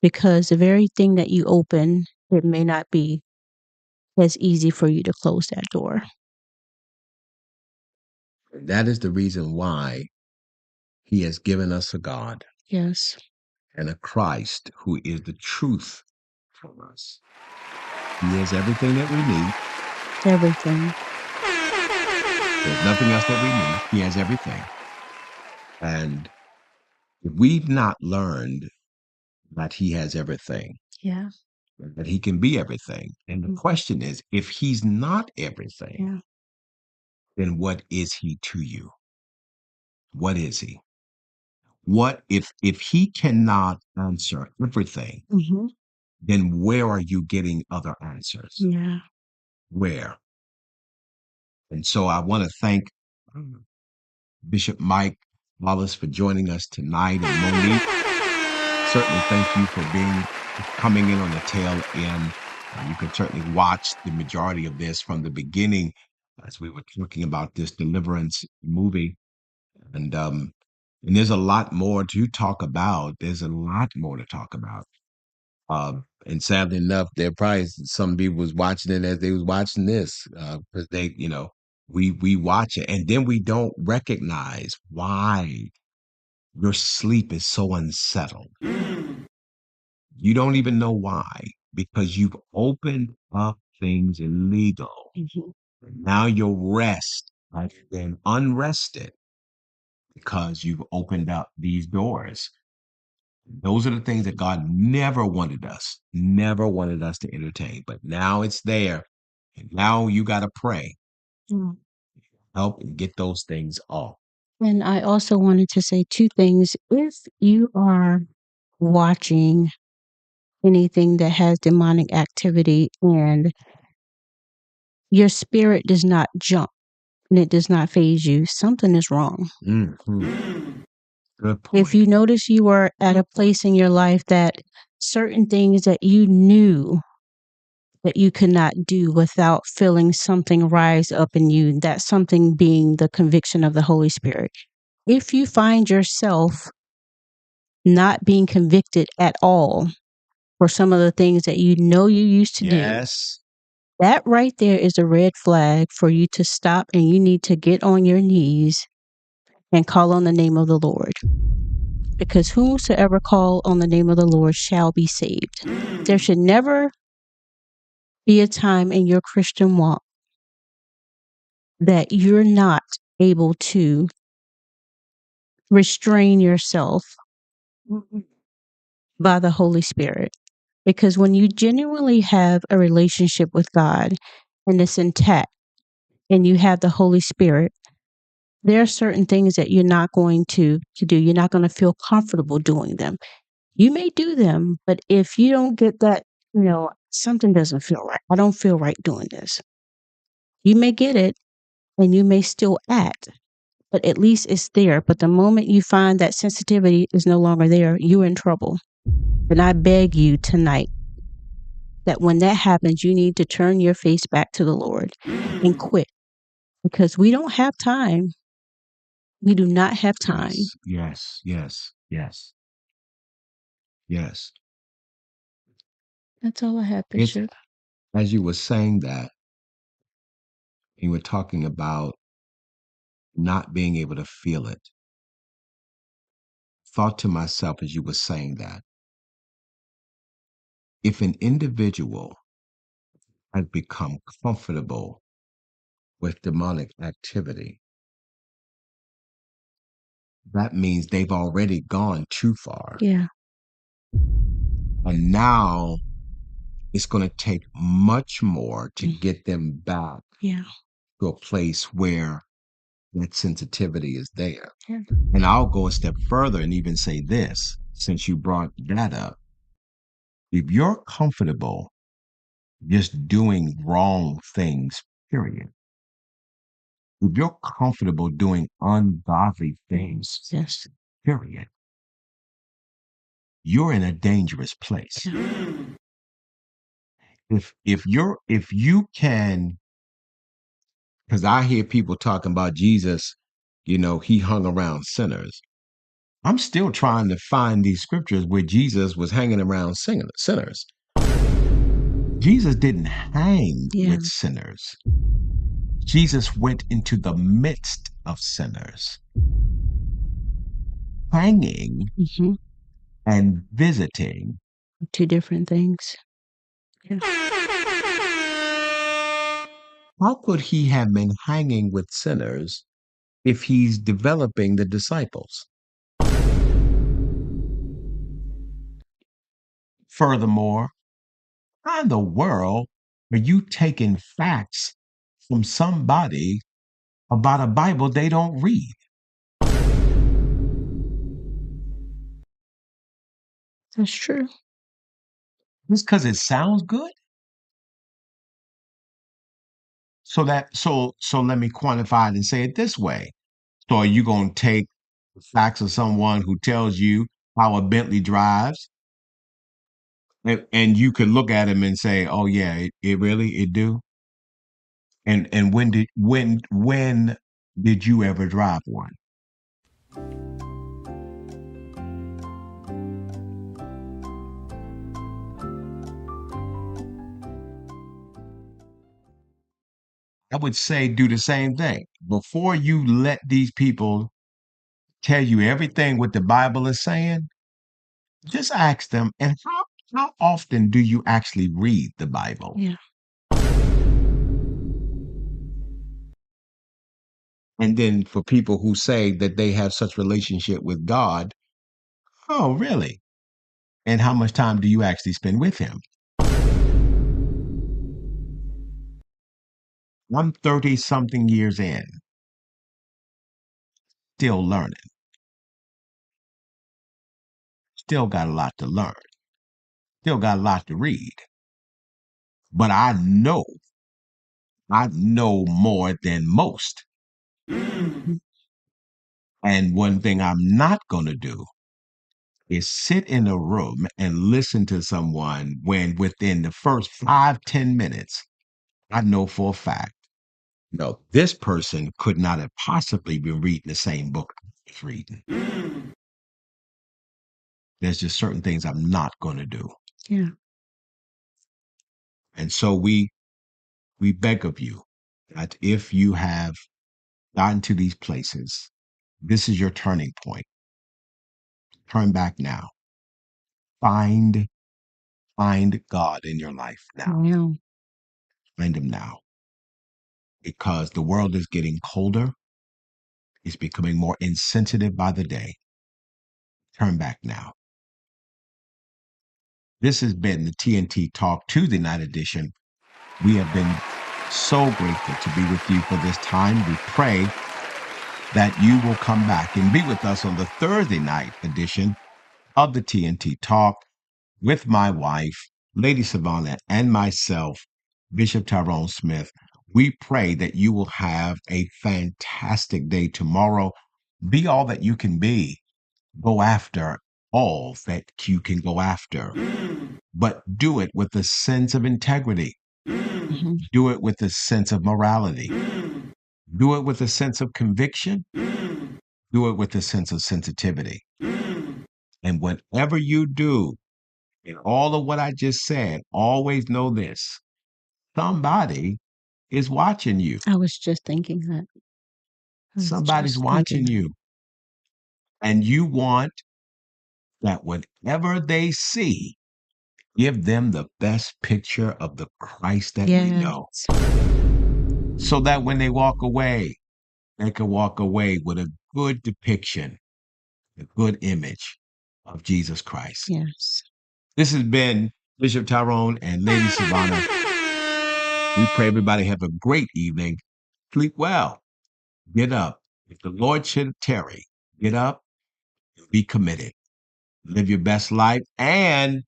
because the very thing that you open, it may not be as easy for you to close that door. That is the reason why he has given us a God Yes. and a Christ who is the truth for us. He has everything that we need. Everything. There's nothing else that we need. He has everything. And if we've not learned that he has everything, Yeah. that he can be everything. And the question is, if he's not everything, Yeah. then what is he to you? What is he? What if he cannot answer everything, Mm-hmm. then where are you getting other answers? Yeah. Where? And so I want to thank Bishop Mike Wallace for joining us tonight, and Monique, certainly thank you for coming in on the tail end. You can certainly watch the majority of this from the beginning as we were talking about this deliverance movie. And there's a lot more to talk about. There's a lot more to talk about. And sadly enough, there probably some people was watching it as they was watching this, because they, we watch it and then we don't recognize why your sleep is so unsettled. You don't even know why, because you've opened up things illegal. Mm-hmm. Now your rest has been unrested because you've opened up these doors. Those are the things that God never wanted us to entertain. But now it's there. And now you got to pray, Mm. help and get those things off. And I also wanted to say two things. If you are watching anything that has demonic activity and your spirit does not jump and it does not phase you, something is wrong. Mhm. Good If point. you notice you are at a place in your life that certain things that you knew that you could not do without feeling something rise up in you, that something being the conviction of the Holy Spirit. If you find yourself not being convicted at all for some of the things that you know you used to do, Yes. that right there is a red flag for you to stop, and you need to get on your knees and call on the name of the Lord. Because whosoever call on the name of the Lord shall be saved. There should never be a time in your Christian walk that you're not able to restrain yourself by the Holy Spirit. Because when you genuinely have a relationship with God and it's intact and you have the Holy Spirit, there are certain things that you're not going to do. You're not going to feel comfortable doing them. You may do them, but if you don't get that, something doesn't feel right. I don't feel right doing this. You may get it and you may still act, but at least it's there. But the moment you find that sensitivity is no longer there, you're in trouble. And I beg you tonight that when that happens, you need to turn your face back to the Lord and quit, because we don't have time. We do not have time. Yes. Yes. Yes. Yes. Yes. That's all I have, It's Bishop. as you were saying that, you were talking about not being able to feel it. Thought to myself as you were saying that, if an individual has become comfortable with demonic activity, that means they've already gone too far. Yeah. And now it's going to take much more to Mm. get them back Yeah. to a place where that sensitivity is there. Yeah. And I'll go a step further and even say this, since you brought that up. If you're comfortable just doing wrong things, period. If you're comfortable doing ungodly things, Yes. period, you're in a dangerous place. Yeah. If you can, because I hear people talking about Jesus, he hung around sinners. I'm still trying to find these scriptures where Jesus was hanging around sinners. Jesus didn't hang with sinners. Jesus went into the midst of sinners. Hanging and visiting, two different things. Yeah. How could he have been hanging with sinners if he's developing the disciples? Furthermore, how in the world are you taking facts from somebody about a Bible they don't read? That's true. Just because it sounds good? So let me quantify it and say it this way. So are you going to take the facts of someone who tells you how a Bentley drives, and you could look at him and say, "Oh yeah, it do"? And when did you ever drive one? I would say do the same thing. Before you let these people tell you everything what the Bible is saying, just ask them, and how often do you actually read the Bible? Yeah. And then for people who say that they have such relationship with God, oh, really? And how much time do you actually spend with him? I'm 30 something years in, still learning, still got a lot to learn, still got a lot to read. But I know more than most. And one thing I'm not going to do is sit in a room and listen to someone when within the first 5-10 minutes, I know for a fact, no, this person could not have possibly been reading the same book I was reading. There's just certain things I'm not going to do. Yeah. And so we beg of you that if you have gotten to these places, this is your turning point. Turn back now. Find God in your life now. Yeah. Find him now. Because the world is getting colder. It's becoming more insensitive by the day. Turn back now. This has been the TNT Talk Tuesday night edition. We have been so grateful to be with you for this time. We pray that you will come back and be with us on the Thursday night edition of the TNT Talk with my wife, Lady Savannah, and myself, Bishop Tyrone Smith. We pray that you will have a fantastic day tomorrow. Be all that you can be. Go after all that you can go after, but do it with a sense of integrity. Do it with a sense of morality. Do it with a sense of conviction. Do it with a sense of sensitivity. And whatever you do, in all of what I just said, always know this: somebody is watching you. I was just thinking that. Somebody's watching you. And you want that whatever they see, give them the best picture of the Christ that we know. So that when they walk away, they can walk away with a good depiction, a good image of Jesus Christ. Yes. This has been Bishop Tyrone and Lady Savannah. We pray everybody have a great evening. Sleep well. Get up. If the Lord should tarry, get up, be committed, live your best life, and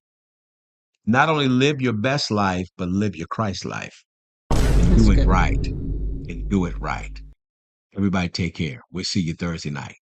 not only live your best life, but live your Christ life and That's do it good. right. And do it right. Everybody take care. We'll see you Thursday night.